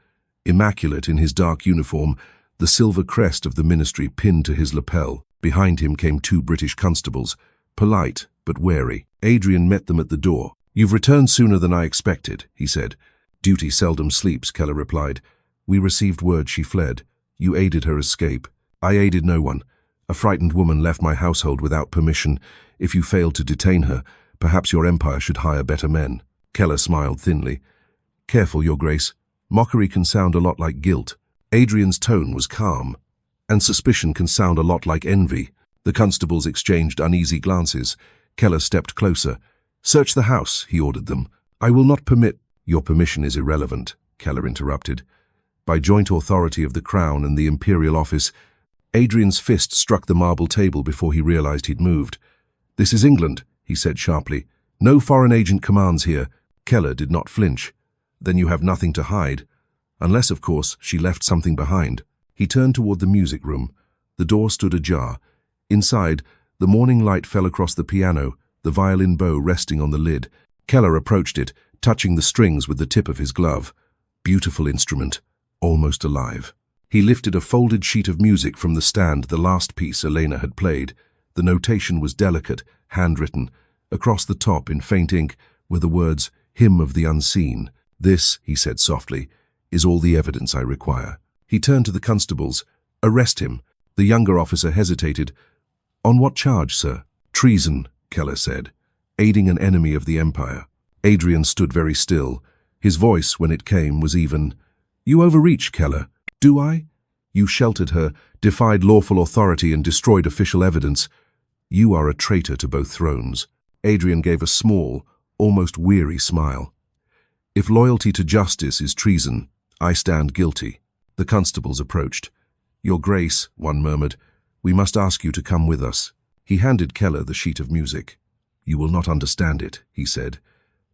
Speaker 1: Immaculate in his dark uniform, the silver crest of the ministry pinned to his lapel. Behind him came 2 British constables, polite but wary. Adrian met them at the door. You've returned sooner than I expected, he said. Duty seldom sleeps, Keller replied. We received word she fled. You aided her escape. I aided no one. A frightened woman left my household without permission. If you failed to detain her, perhaps your empire should hire better men. Keller smiled thinly. Careful, Your Grace. Mockery can sound a lot like guilt. Adrian's tone was calm. And suspicion can sound a lot like envy. The constables exchanged uneasy glances. Keller stepped closer. Search the house, he ordered them. I will not permit— Your permission is irrelevant, Keller interrupted. By joint authority of the Crown and the Imperial Office, Adrian's fist struck the marble table before he realized he'd moved. This is England, he said sharply. No foreign agent commands here. Keller did not flinch. Then you have nothing to hide. Unless, of course, she left something behind. He turned toward the music room. The door stood ajar. Inside, the morning light fell across the piano, the violin bow resting on the lid. Keller approached it, touching the strings with the tip of his glove. Beautiful instrument, almost alive. He lifted a folded sheet of music from the stand, the last piece Elena had played. The notation was delicate, handwritten. Across the top, in faint ink, were the words, Hymn of the Unseen. This, he said softly, is all the evidence I require. He turned to the constables. Arrest him. The younger officer hesitated. On what charge, sir? Treason, Keller said. Aiding an enemy of the Empire. Adrian stood very still. His voice, when it came, was even. You overreach, Keller. Do I? You sheltered her, defied lawful authority and destroyed official evidence. You are a traitor to both thrones. Adrian gave a small, almost weary smile. If loyalty to justice is treason, I stand guilty. The constables approached. Your Grace, one murmured, we must ask you to come with us. He handed Keller the sheet of music. You will not understand it, he said.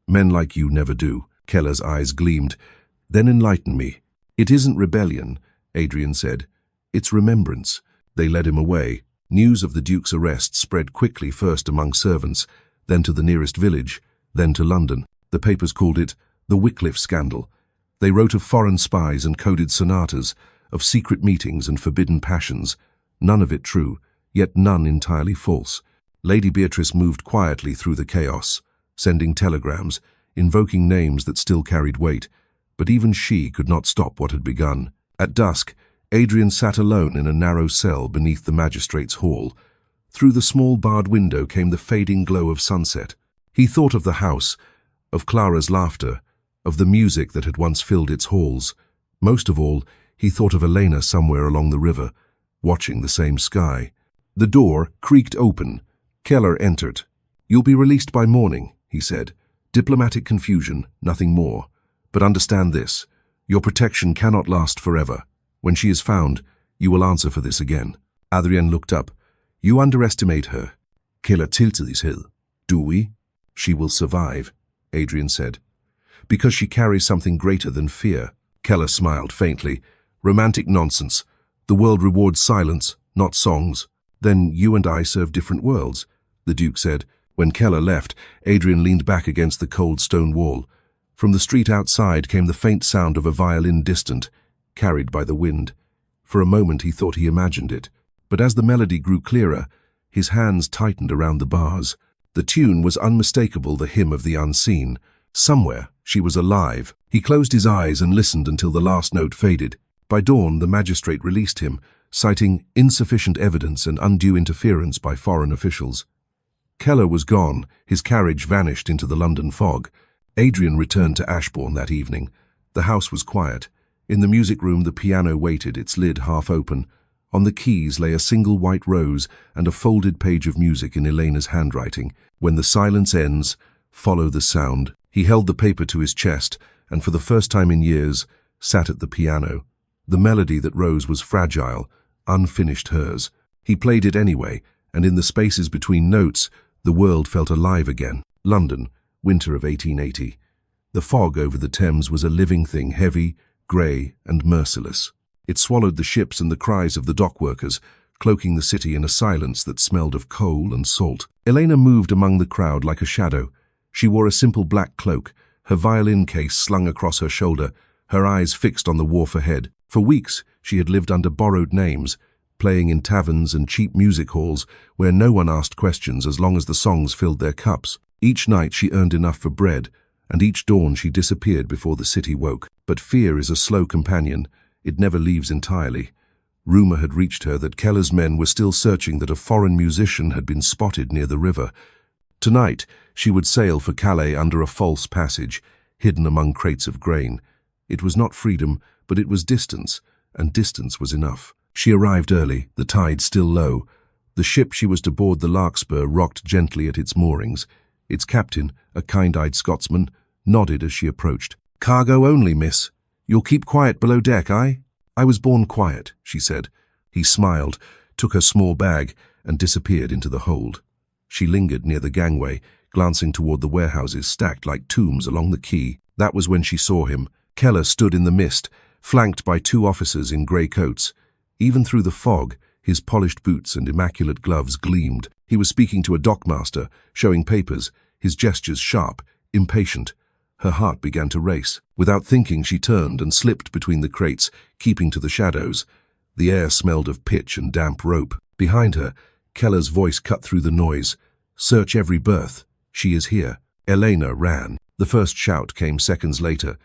Speaker 1: Men like you never do. Keller's eyes gleamed. Then enlighten me. It isn't rebellion, Adrian said. It's remembrance. They led him away. News of the Duke's arrest spread quickly, first among servants, then to the nearest village, then to London. The papers called it the Wycliffe scandal. They wrote of foreign spies and coded sonatas, of secret meetings and forbidden passions. None of it true, yet none entirely false. Lady Beatrice moved quietly through the chaos, sending telegrams, invoking names that still carried weight, but even she could not stop what had begun. At dusk, Adrian sat alone in a narrow cell beneath the magistrate's hall. Through the small barred window came the fading glow of sunset. He thought of the house, of Clara's laughter, of the music that had once filled its halls. Most of all, he thought of Elena somewhere along the river, watching the same sky. The door creaked open. Keller entered. You'll be released by morning, he said. Diplomatic confusion, nothing more. But understand this, your protection cannot last forever. When she is found, you will answer for this again. Adrian looked up. You underestimate her. Keller tilted his head. Do we? She will survive, Adrian said. Because she carries something greater than fear. Keller smiled faintly. Romantic nonsense. The world rewards silence, not songs. Then you and I serve different worlds, the Duke said. When Keller left, Adrian leaned back against the cold stone wall. From the street outside came the faint sound of a violin, distant, carried by the wind. For a moment he thought he imagined it, but as the melody grew clearer, his hands tightened around the bars. The tune was unmistakable, the hymn of the unseen. Somewhere she was alive. He closed his eyes and listened until the last note faded. By dawn, the magistrate released him, citing insufficient evidence and undue interference by foreign officials. Keller was gone, his carriage vanished into the London fog. Adrian returned to Ashbourne that evening. The house was quiet. In the music room the piano waited, its lid half open. On the keys lay a single white rose and a folded page of music in Elena's handwriting. When the silence ends, follow the sound. He held the paper to his chest and for the first time in years sat at the piano. The melody that rose was fragile, unfinished hers. He played it anyway, and in the spaces between notes, the world felt alive again. London, winter of 1880. The fog over the Thames was a living thing, heavy, grey and merciless. It swallowed the ships and the cries of the dock workers, cloaking the city in a silence that smelled of coal and salt. Elena moved among the crowd like a shadow. She wore a simple black cloak, her violin case slung across her shoulder, her eyes fixed on the wharf ahead. For weeks, she had lived under borrowed names, playing in taverns and cheap music halls where no one asked questions as long as the songs filled their cups. Each night she earned enough for bread, and each dawn she disappeared before the city woke. But fear is a slow companion. It never leaves entirely. Rumour had reached her that Keller's men were still searching, that a foreign musician had been spotted near the river. Tonight, she would sail for Calais under a false passage, hidden among crates of grain. It was not freedom, but it was distance, and distance was enough. She arrived early, the tide still low. The ship she was to board, the Larkspur, rocked gently at its moorings. Its captain, a kind-eyed Scotsman, nodded as she approached. "Cargo only, miss. You'll keep quiet below deck, aye?" "I was born quiet," she said. He smiled, took her small bag, and disappeared into the hold. She lingered near the gangway, glancing toward the warehouses stacked like tombs along the quay. That was when she saw him. Keller stood in the mist, flanked by two officers in grey coats. Even through the fog, his polished boots and immaculate gloves gleamed. He was speaking to a dockmaster, showing papers, his gestures sharp, impatient. Her heart began to race. Without thinking, she turned and slipped between the crates, keeping to the shadows. The air smelled of pitch and damp rope. Behind her, Keller's voice cut through the noise. "Search every berth. She is here." Elena ran. The first shout came seconds later.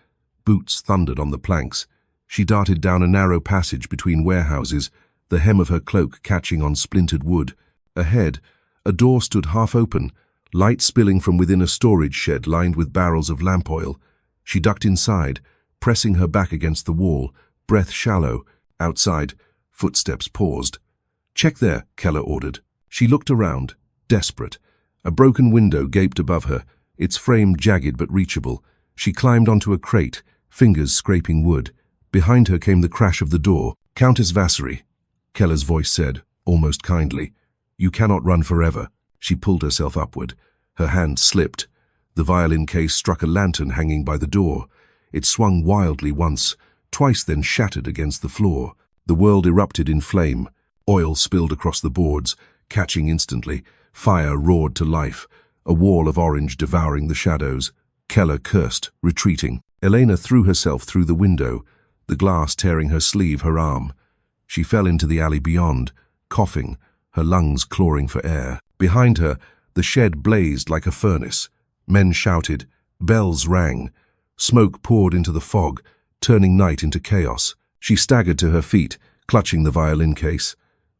Speaker 1: Boots thundered on the planks. She darted down a narrow passage between warehouses, the hem of her cloak catching on splintered wood. Ahead, a door stood half open, light spilling from within a storage shed lined with barrels of lamp oil. She ducked inside, pressing her back against the wall, breath shallow. Outside, footsteps paused. "Check there," Keller ordered. She looked around, desperate. A broken window gaped above her, its frame jagged but reachable. She climbed onto a crate, fingers scraping wood. Behind her came the crash of the door. "Countess Vasary," Keller's voice said, almost kindly. "You cannot run forever." She pulled herself upward. Her hand slipped. The violin case struck a lantern hanging by the door. It swung wildly once, twice, then shattered against the floor. The world erupted in flame. Oil spilled across the boards, catching instantly. Fire roared to life, a wall of orange devouring the shadows. Keller cursed, retreating. Elena threw herself through the window, the glass tearing her sleeve, her arm. She fell into the alley beyond, coughing, her lungs clawing for air. Behind her, the shed blazed like a furnace. Men shouted, bells rang. Smoke poured into the fog, turning night into chaos. She staggered to her feet, clutching the violin case.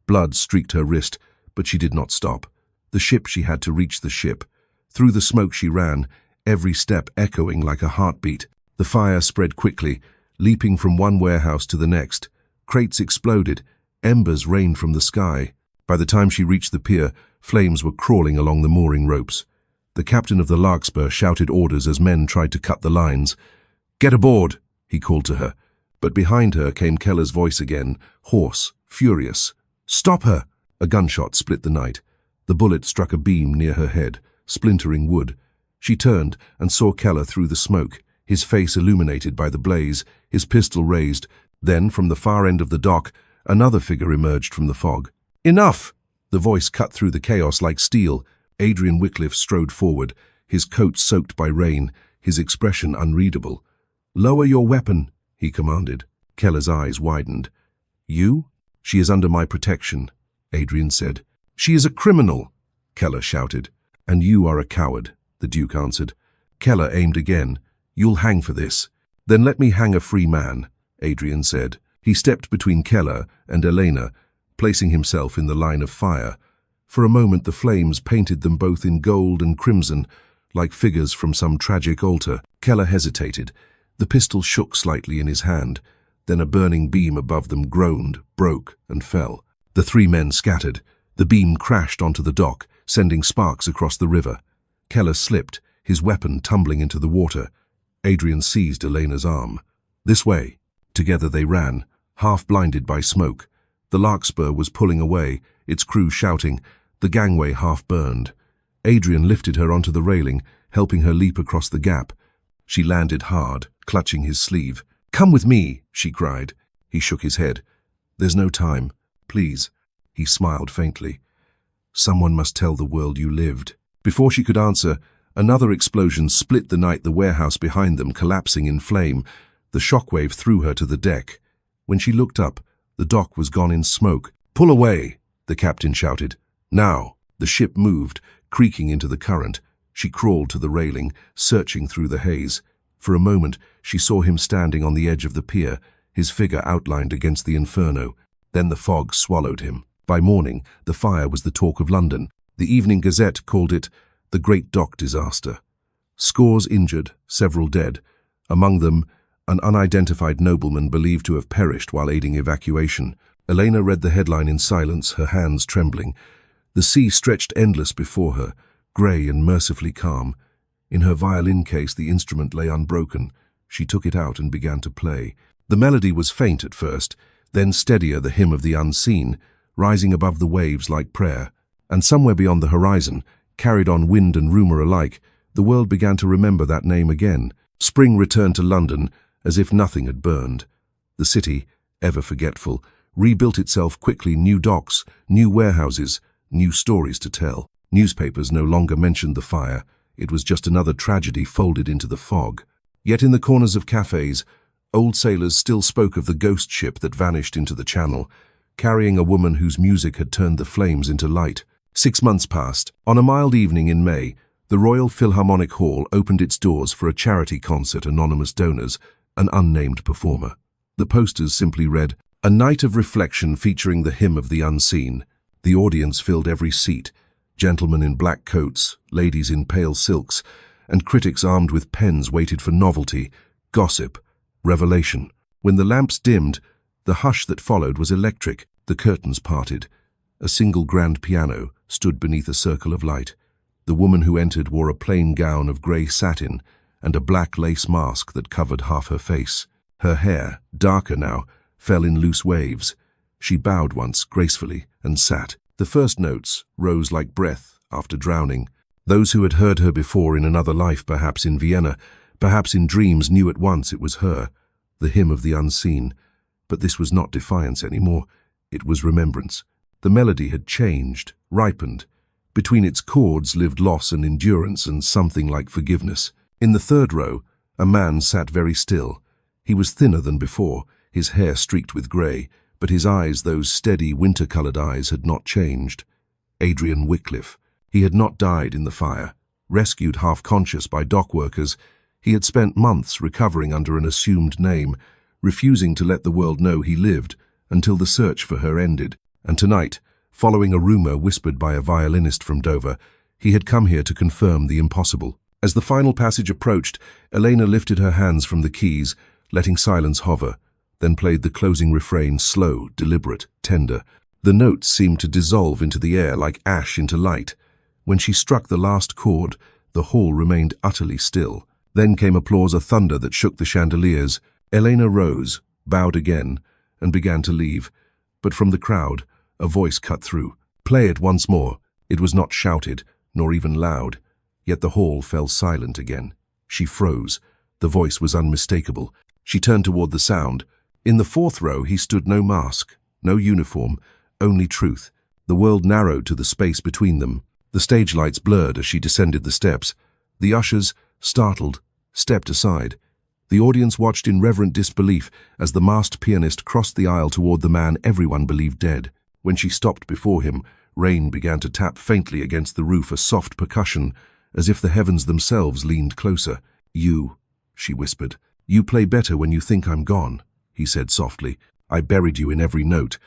Speaker 1: Blood streaked her wrist, but she did not stop. The ship, she had to reach the ship. Through the smoke she ran, every step echoing like a heartbeat. The fire spread quickly, leaping from one warehouse to the next. Crates exploded, embers rained from the sky. By the time she reached the pier, flames were crawling along the mooring ropes. The captain of the Larkspur shouted orders as men tried to cut the lines. "Get aboard," he called to her. But behind her came Keller's voice again, hoarse, furious. "Stop her!" A gunshot split the night. The bullet struck a beam near her head, splintering wood. She turned and saw Keller through the smoke, his face illuminated by the blaze, his pistol raised. Then, from the far end of the dock, another figure emerged from the fog. "Enough!" The voice cut through the chaos like steel. Adrian Wycliffe strode forward, his coat soaked by rain, his expression unreadable. "Lower your weapon," he commanded. Keller's eyes widened. "You? She is under my protection," Adrian said. "She is a criminal," Keller shouted. "And you are a coward," the Duke answered. Keller aimed again. "You'll hang for this." "Then let me hang a free man," Adrian said. He stepped between Keller and Elena, placing himself in the line of fire. For a moment the flames painted them both in gold and crimson, like figures from some tragic altar. Keller hesitated. The pistol shook slightly in his hand. Then a burning beam above them groaned, broke, and fell. The three men scattered. The beam crashed onto the dock, sending sparks across the river. Keller slipped, his weapon tumbling into the water. Adrian seized Elena's arm. "This way." Together they ran, half blinded by smoke. The Larkspur was pulling away, its crew shouting, the gangway half burned. Adrian lifted her onto the railing, helping her leap across the gap. She landed hard, clutching his sleeve. "Come with me," she cried. He shook his head. "There's no time. Please." He smiled faintly. "Someone must tell the world you lived." Before she could answer, another explosion split the night, the warehouse behind them collapsing in flame. The shockwave threw her to the deck. When she looked up, the dock was gone in smoke. "Pull away," the captain shouted. "Now." The ship moved, creaking into the current. She crawled to the railing, searching through the haze. For a moment, she saw him standing on the edge of the pier, his figure outlined against the inferno. Then the fog swallowed him. By morning, the fire was the talk of London. The Evening Gazette called it the Great Dock Disaster. Scores injured, several dead. Among them, an unidentified nobleman believed to have perished while aiding evacuation. Elena read the headline in silence, her hands trembling. The sea stretched endless before her, grey and mercifully calm. In her violin case, the instrument lay unbroken. She took it out and began to play. The melody was faint at first, then steadier, the hymn of the unseen, rising above the waves like prayer. And somewhere beyond the horizon, carried on wind and rumour alike, the world began to remember that name again. Spring returned to London as if nothing had burned. The city, ever forgetful, rebuilt itself quickly, new docks, new warehouses, new stories to tell. Newspapers no longer mentioned the fire. It was just another tragedy folded into the fog. Yet in the corners of cafes, old sailors still spoke of the ghost ship that vanished into the channel, carrying a woman whose music had turned the flames into light. 6 months passed. On a mild evening in May, the Royal Philharmonic Hall opened its doors for a charity concert, anonymous donors, an unnamed performer. The posters simply read, "A night of reflection featuring the hymn of the unseen." The audience filled every seat, gentlemen in black coats, ladies in pale silks, and critics armed with pens waited for novelty, gossip, revelation. When the lamps dimmed, the hush that followed was electric. The curtains parted. A single grand piano stood beneath a circle of light. The woman who entered wore a plain gown of grey satin and a black lace mask that covered half her face. Her hair, darker now, fell in loose waves. She bowed once gracefully and sat. The first notes rose like breath after drowning. Those who had heard her before in another life, perhaps in Vienna, perhaps in dreams, knew at once it was her, the hymn of the unseen. But this was not defiance anymore. It was remembrance. The melody had changed, ripened. Between its chords lived loss and endurance and something like forgiveness. In the third row, a man sat very still. He was thinner than before, his hair streaked with grey, but his eyes, those steady, winter-coloured eyes, had not changed. Adrian Wycliffe. He had not died in the fire. Rescued half-conscious by dock workers, he had spent months recovering under an assumed name, refusing to let the world know he lived until the search for her ended. And tonight, following a rumour whispered by a violinist from Dover, he had come here to confirm the impossible. As the final passage approached, Elena lifted her hands from the keys, letting silence hover, then played the closing refrain, slow, deliberate, tender. The notes seemed to dissolve into the air like ash into light. When she struck the last chord, the hall remained utterly still. Then came applause, a thunder that shook the chandeliers. Elena rose, bowed again, and began to leave. But from the crowd, a voice cut through. "Play it once more." It was not shouted, nor even loud. Yet the hall fell silent again. She froze. The voice was unmistakable. She turned toward the sound. In the fourth row he stood, no mask, no uniform, only truth. The world narrowed to the space between them. The stage lights blurred as she descended the steps. The ushers, startled, stepped aside. The audience watched in reverent disbelief as the masked pianist crossed the aisle toward the man everyone believed dead. When she stopped before him, rain began to tap faintly against the roof, a soft percussion, as if the heavens themselves leaned closer. "You," she whispered. "You play better when you think I'm gone," he said softly. "I buried you in every note,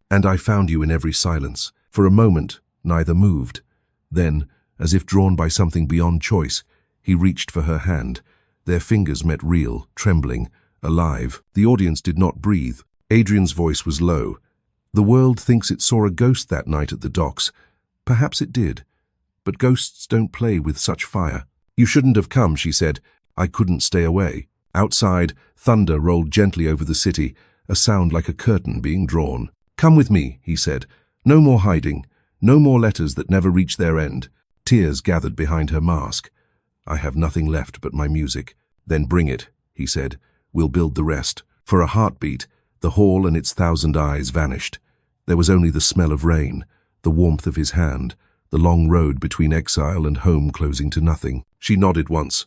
Speaker 1: and I found you in every silence." For a moment, neither moved. Then, as if drawn by something beyond choice, he reached for her hand. Their fingers met, real, trembling, alive. The audience did not breathe. Adrian's voice was low. "The world thinks it saw a ghost that night at the docks. Perhaps it did. But ghosts don't play with such fire." "You shouldn't have come," she said. "I couldn't stay away." Outside, thunder rolled gently over the city, a sound like a curtain being drawn. "Come with me," he said. "No more hiding. No more letters that never reach their end." Tears gathered behind her mask. "I have nothing left but my music." "Then bring it," he said. "We'll build the rest." For a heartbeat, the hall and its 1,000 eyes vanished. There was only the smell of rain, the warmth of his hand, the long road between exile and home closing to nothing. She nodded once.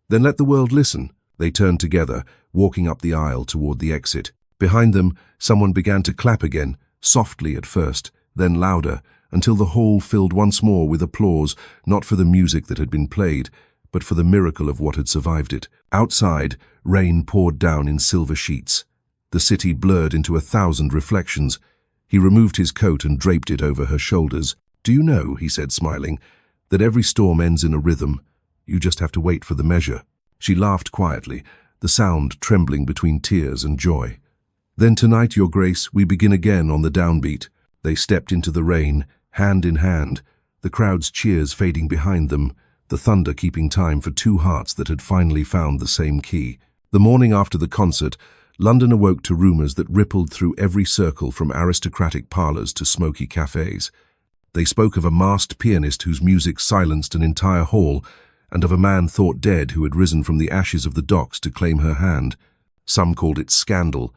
Speaker 1: "Then let the world listen." They turned together, walking up the aisle toward the exit. Behind them, someone began to clap again, softly at first, then louder, until the hall filled once more with applause, not for the music that had been played, but for the miracle of what had survived it. Outside, rain poured down in silver sheets. The city blurred into 1,000 reflections. He removed his coat and draped it over her shoulders. "Do you know," he said, smiling, "that every storm ends in a rhythm? You just have to wait for the measure." She laughed quietly, the sound trembling between tears and joy. "Then tonight, Your Grace, we begin again on the downbeat." They stepped into the rain, hand in hand, the crowd's cheers fading behind them, the thunder keeping time for two hearts that had finally found the same key. The morning after the concert, London awoke to rumours that rippled through every circle, from aristocratic parlours to smoky cafes. They spoke of a masked pianist whose music silenced an entire hall, and of a man thought dead who had risen from the ashes of the docks to claim her hand. Some called it scandal,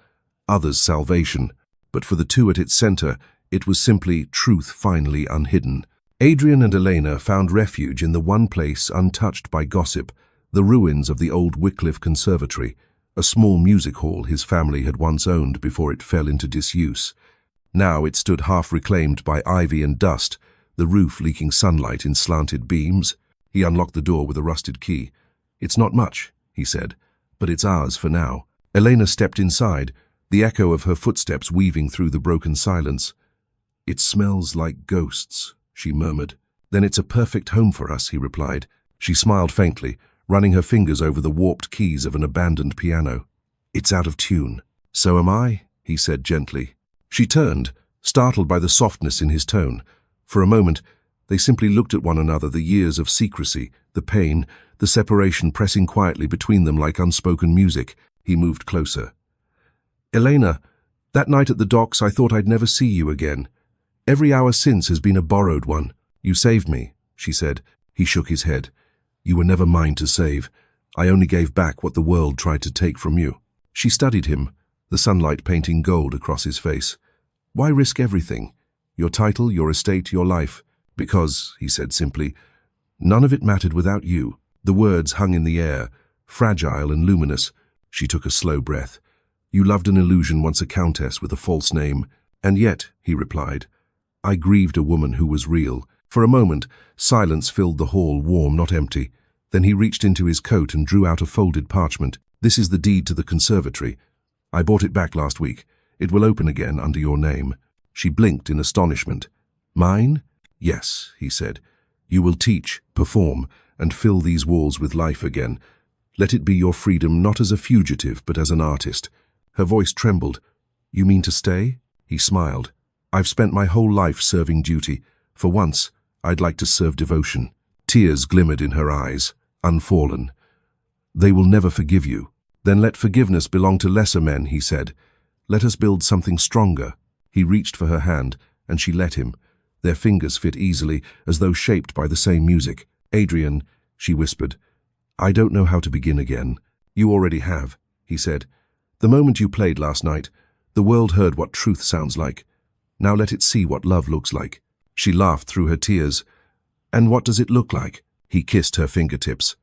Speaker 1: others salvation, but for the two at its centre, it was simply truth finally unhidden. Adrian and Elena found refuge in the one place untouched by gossip, the ruins of the old Wycliffe Conservatory, a small music hall his family had once owned before it fell into disuse. Now it stood half reclaimed by ivy and dust, the roof leaking sunlight in slanted beams. He unlocked the door with a rusted key. "It's not much," he said, "but it's ours for now." Elena stepped inside, the echo of her footsteps weaving through the broken silence. "It smells like ghosts," she murmured. "Then it's a perfect home for us," he replied. She smiled faintly, running her fingers over the warped keys of an abandoned piano. "It's out of tune." "So am I," he said gently. She turned, startled by the softness in his tone. For a moment, they simply looked at one another, the years of secrecy, the pain, the separation pressing quietly between them like unspoken music. He moved closer. "Elena, that night at the docks I thought I'd never see you again. Every hour since has been a borrowed one. You saved me," she said. He shook his head. "You were never mine to save. I only gave back what the world tried to take from you." She studied him, the sunlight painting gold across his face. "Why risk everything? Your title, your estate, your life?" "Because," he said simply, "none of it mattered without you." The words hung in the air, fragile and luminous. She took a slow breath. "You loved an illusion, once a countess with a false name." "And yet," he replied, "I grieved a woman who was real." For a moment, silence filled the hall, warm, not empty. Then he reached into his coat and drew out a folded parchment. "This is the deed to the conservatory. I bought it back last week. It will open again under your name." She blinked in astonishment. "Mine?" "Yes," he said. "You will teach, perform, and fill these walls with life again. Let it be your freedom, not as a fugitive, but as an artist." Her voice trembled. "You mean to stay?" He smiled. "I've spent my whole life serving duty. For once, I'd like to serve devotion." Tears glimmered in her eyes, unfallen. "They will never forgive you." "Then let forgiveness belong to lesser men," he said. "Let us build something stronger." He reached for her hand, and she let him. Their fingers fit easily, as though shaped by the same music. "Adrian," she whispered, "I don't know how to begin again." "You already have," he said. "The moment you played last night, the world heard what truth sounds like. Now let it see what love looks like." She laughed through her tears. "And what does it look like?" He kissed her fingertips.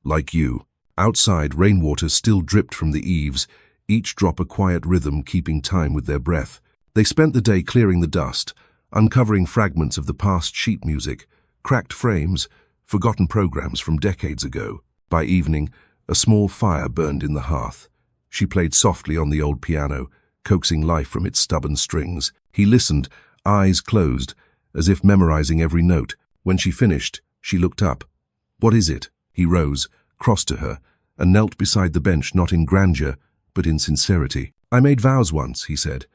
Speaker 1: "Like you." Outside, rainwater still dripped from the eaves, each drop a quiet rhythm keeping time with their breath. They spent the day clearing the dust, uncovering fragments of the past sheet music, cracked frames, forgotten programs from decades ago. By evening, a small fire burned in the hearth. She played softly on the old piano, coaxing life from its stubborn strings. He listened, eyes closed, as if memorizing every note. When she finished, she looked up. "What is it?" He rose, crossed to her, and knelt beside the bench, not in grandeur, but in sincerity. "I made vows once," he said.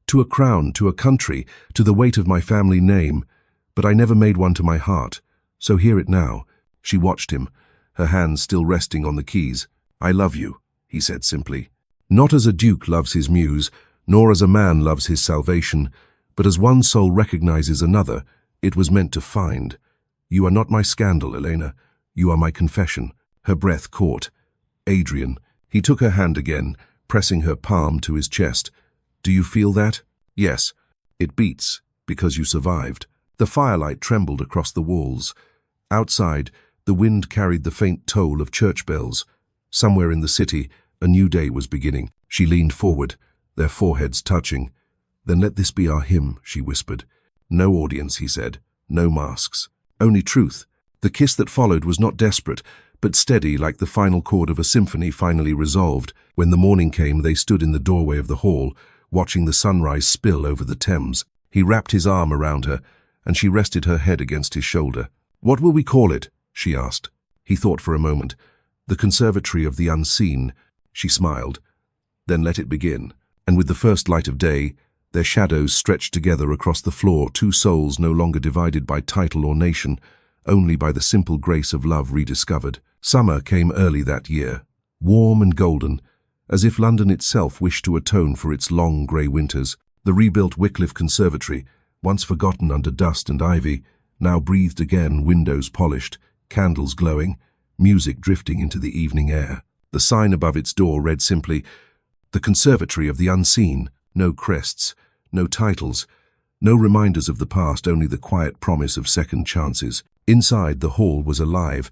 Speaker 1: "To a crown, to a country, to the weight of my family name. But I never made one to my heart. So hear it now." She watched him, her hands still resting on the keys. "I love you," he said simply. "Not as a duke loves his muse, nor as a man loves his salvation, but as one soul recognizes another, it was meant to find. You are not my scandal, Elena. You are my confession." Her breath caught. "Adrian." He took her hand again, pressing her palm to his chest. "Do you feel that?" "Yes. It beats, because you survived." The firelight trembled across the walls. Outside, the wind carried the faint toll of church bells. Somewhere in the city, a new day was beginning. She leaned forward, their foreheads touching. "Then let this be our hymn," she whispered. "No audience," he said. "No masks. Only truth." The kiss that followed was not desperate, but steady, like the final chord of a symphony finally resolved. When the morning came, they stood in the doorway of the hall, watching the sunrise spill over the Thames. He wrapped his arm around her, and she rested her head against his shoulder. "What will we call it?" she asked. He thought for a moment. "The Conservatory of the Unseen." She smiled. "Then let it begin." And with the first light of day, their shadows stretched together across the floor, two souls no longer divided by title or nation, only by the simple grace of love rediscovered. Summer came early that year, warm and golden, as if London itself wished to atone for its long grey winters. The rebuilt Wycliffe Conservatory, once forgotten under dust and ivy, now breathed again, windows polished, candles glowing, music drifting into the evening air. The sign above its door read simply, "The Conservatory of the Unseen." No crests, no titles, no reminders of the past, only the quiet promise of second chances. Inside, the hall was alive.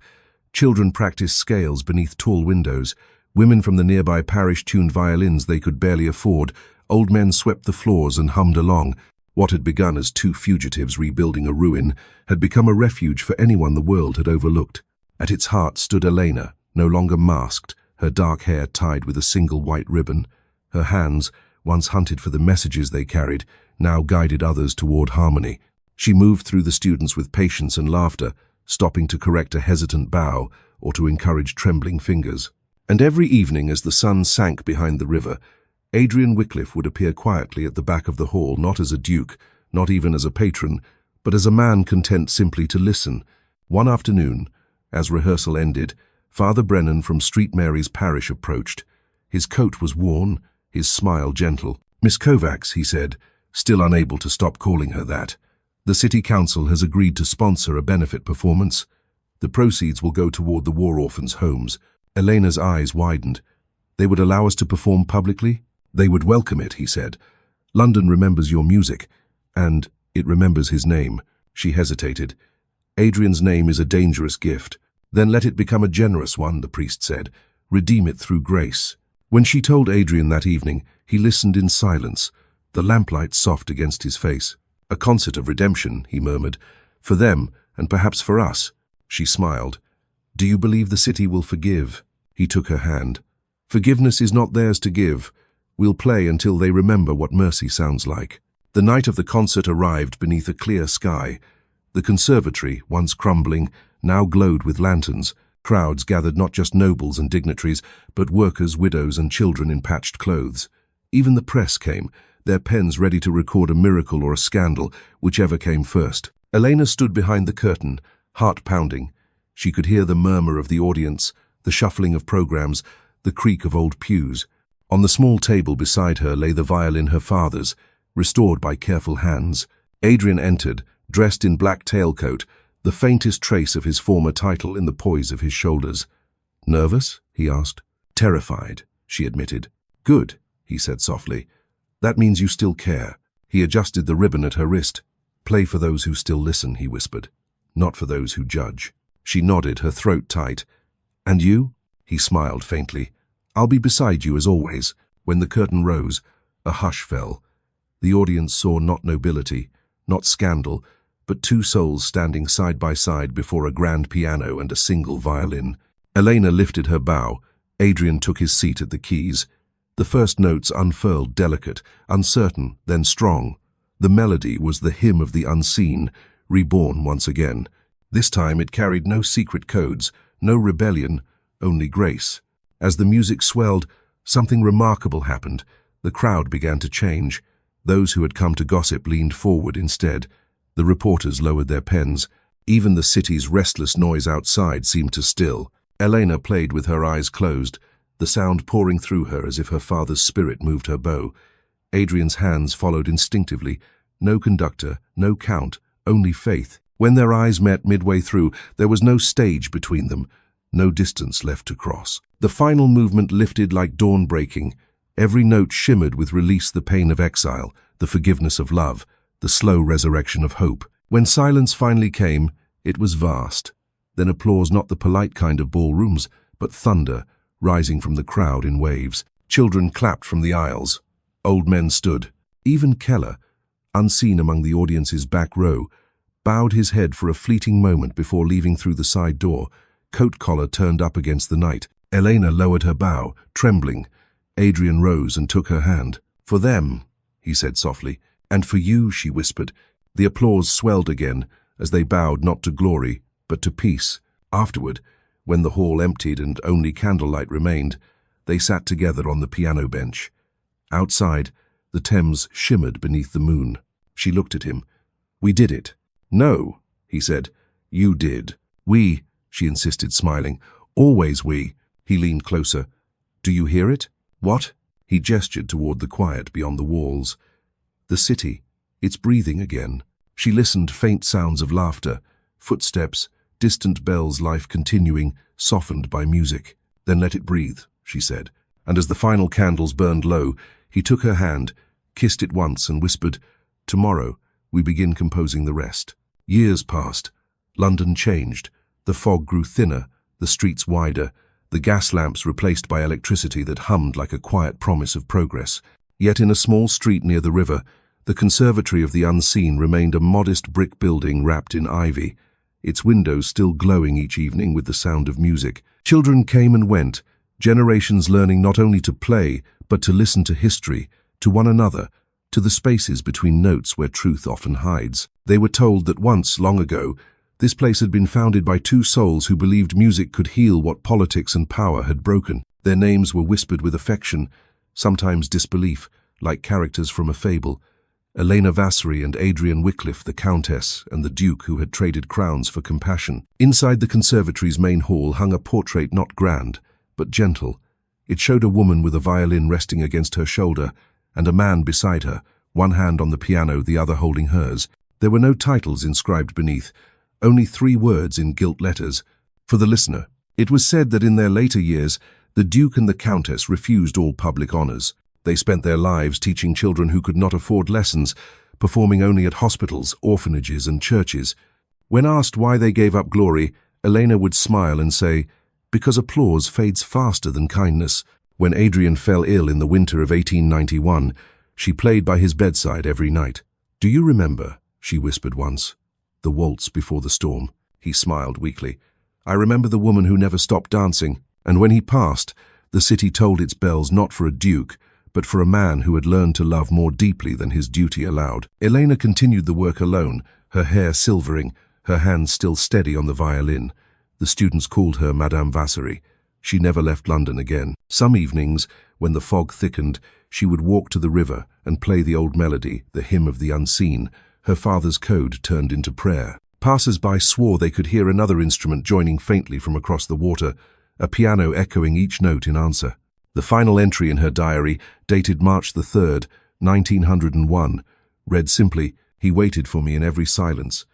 Speaker 1: Children practiced scales beneath tall windows. Women from the nearby parish tuned violins they could barely afford. Old men swept the floors and hummed along. What had begun as two fugitives rebuilding a ruin had become a refuge for anyone the world had overlooked. At its heart stood Elena, no longer masked, her dark hair tied with a single white ribbon. Her hands, once hunted for the messages they carried, now guided others toward harmony. She moved through the students with patience and laughter, stopping to correct a hesitant bow or to encourage trembling fingers. And every evening as the sun sank behind the river, Adrian Wycliffe would appear quietly at the back of the hall, not as a duke, not even as a patron, but as a man content simply to listen. One afternoon, as rehearsal ended, Father Brennan from St. Mary's parish approached. His coat was worn, his smile gentle. "Miss Kovacs," he said, still unable to stop calling her that. "The City Council has agreed to sponsor a benefit performance. The proceeds will go toward the war orphans' homes." Elena's eyes widened. "They would allow us to perform publicly?" "They would welcome it," he said. "London remembers your music, and it remembers his name." She hesitated. "Adrian's name is a dangerous gift." "Then let it become a generous one," the priest said. "Redeem it through grace." When she told Adrian that evening, he listened in silence, the lamplight soft against his face. "A concert of redemption," he murmured. "For them, and perhaps for us." She smiled. "Do you believe the city will forgive?" He took her hand. "Forgiveness is not theirs to give. We'll play until they remember what mercy sounds like." The night of the concert arrived beneath a clear sky. The conservatory, once crumbling, now glowed with lanterns. Crowds gathered, not just nobles and dignitaries, but workers, widows, and children in patched clothes. Even the press came, their pens ready to record a miracle or a scandal, whichever came first. Elena stood behind the curtain, heart pounding. She could hear the murmur of the audience, the shuffling of programs, the creak of old pews. On the small table beside her lay the violin, her father's, restored by careful hands. Adrian entered, dressed in black tailcoat, the faintest trace of his former title in the poise of his shoulders. "Nervous?" he asked. "Terrified," she admitted. "Good," he said softly. "That means you still care." He adjusted the ribbon at her wrist. "Play for those who still listen," he whispered. "Not for those who judge." She nodded, her throat tight. "And you?" He smiled faintly. "I'll be beside you as always." When the curtain rose, a hush fell. The audience saw not nobility, not scandal, but two souls standing side by side before a grand piano and a single violin. Elena lifted her bow. Adrian took his seat at the keys. The first notes unfurled, delicate, uncertain, then strong. The melody was the hymn of the unseen, reborn once again. This time it carried no secret codes, no rebellion, only grace. As the music swelled, something remarkable happened. The crowd began to change. Those who had come to gossip leaned forward instead. The reporters lowered their pens. Even the city's restless noise outside seemed to still. Elena played with her eyes closed, the sound pouring through her as if her father's spirit moved her bow. Adrian's hands followed instinctively. No conductor, no count, only faith. When their eyes met midway through, there was no stage between them, no distance left to cross. The final movement lifted like dawn breaking. Every note shimmered with "Release the pain of exile, the forgiveness of love, the slow resurrection of hope." When silence finally came, it was vast. Then applause, not the polite kind of ballrooms, but thunder, rising from the crowd in waves. Children clapped from the aisles. Old men stood. Even Keller, unseen among the audience's back row, bowed his head for a fleeting moment before leaving through the side door, coat collar turned up against the night. Elena lowered her bow, trembling. Adrian rose and took her hand. "For them," he said softly. "And for you," she whispered. The applause swelled again as they bowed not to glory, but to peace. Afterward, when the hall emptied and only candlelight remained, they sat together on the piano bench. Outside, the Thames shimmered beneath the moon. She looked at him. "We did it." "No," he said. "You did." "We," she insisted, smiling. "Always we." He leaned closer. "Do you hear it?" "What?" He gestured toward the quiet beyond the walls. "The city. It's breathing again." She listened, faint sounds of laughter, footsteps, distant bells, life continuing, softened by music. "Then let it breathe," she said. And as the final candles burned low, he took her hand, kissed it once and whispered, "Tomorrow we begin composing the rest." Years passed. London changed. The fog grew thinner, the streets wider, the gas lamps replaced by electricity that hummed like a quiet promise of progress. Yet in a small street near the river, the Conservatory of the Unseen remained a modest brick building wrapped in ivy, its windows still glowing each evening with the sound of music. Children came and went, generations learning not only to play, but to listen to history, to one another, to the spaces between notes where truth often hides. They were told that once, long ago, this place had been founded by two souls who believed music could heal what politics and power had broken. Their names were whispered with affection, sometimes disbelief, like characters from a fable. Elena Vasary and Adrian Wycliffe, the Countess, and the Duke who had traded crowns for compassion. Inside the conservatory's main hall hung a portrait not grand, but gentle. It showed a woman with a violin resting against her shoulder, and a man beside her, one hand on the piano, the other holding hers. There were no titles inscribed beneath, only 3 words in gilt letters. For the listener, it was said that in their later years, the Duke and the Countess refused all public honors. They spent their lives teaching children who could not afford lessons, performing only at hospitals, orphanages, and churches. When asked why they gave up glory, Elena would smile and say, "Because applause fades faster than kindness." When Adrian fell ill in the winter of 1891, she played by his bedside every night. "Do you remember," she whispered once, "the waltz before the storm?" He smiled weakly. "I remember the woman who never stopped dancing." And when he passed, the city tolled its bells not for a duke, but for a man who had learned to love more deeply than his duty allowed. Elena continued the work alone, her hair silvering, her hands still steady on the violin. The students called her Madame Vasary. She never left London again. Some evenings, when the fog thickened, she would walk to the river and play the old melody, the hymn of the unseen, her father's code turned into prayer. Passers-by swore they could hear another instrument joining faintly from across the water, a piano echoing each note in answer. The final entry in her diary, dated March the 3rd, 1901, read simply, "He waited for me in every silence.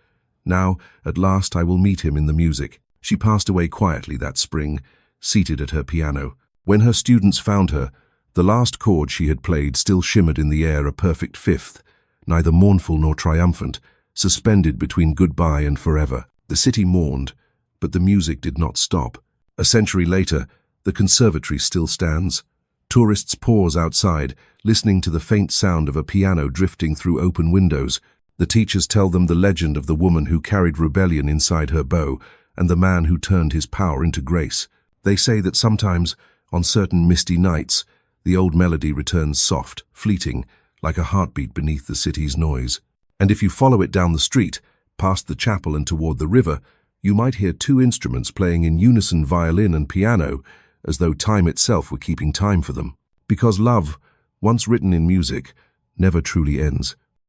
Speaker 1: Now, at last, I will meet him in the music." She passed away quietly that spring, seated at her piano. When her students found her, the last chord she had played still shimmered in the air, a perfect fifth, neither mournful nor triumphant, suspended between goodbye and forever. The city mourned, but the music did not stop. A century later, the conservatory still stands. Tourists pause outside, listening to the faint sound of a piano drifting through open windows. The teachers tell them the legend of the woman who carried rebellion inside her bow and the man who turned his power into grace. They say that sometimes, on certain misty nights, the old melody returns soft, fleeting, like a heartbeat beneath the city's noise. And if you follow it down the street, past the chapel and toward the river, you might hear 2 instruments playing in unison, violin and piano, as though time itself were keeping time for them. Because love, once written in music, never truly ends.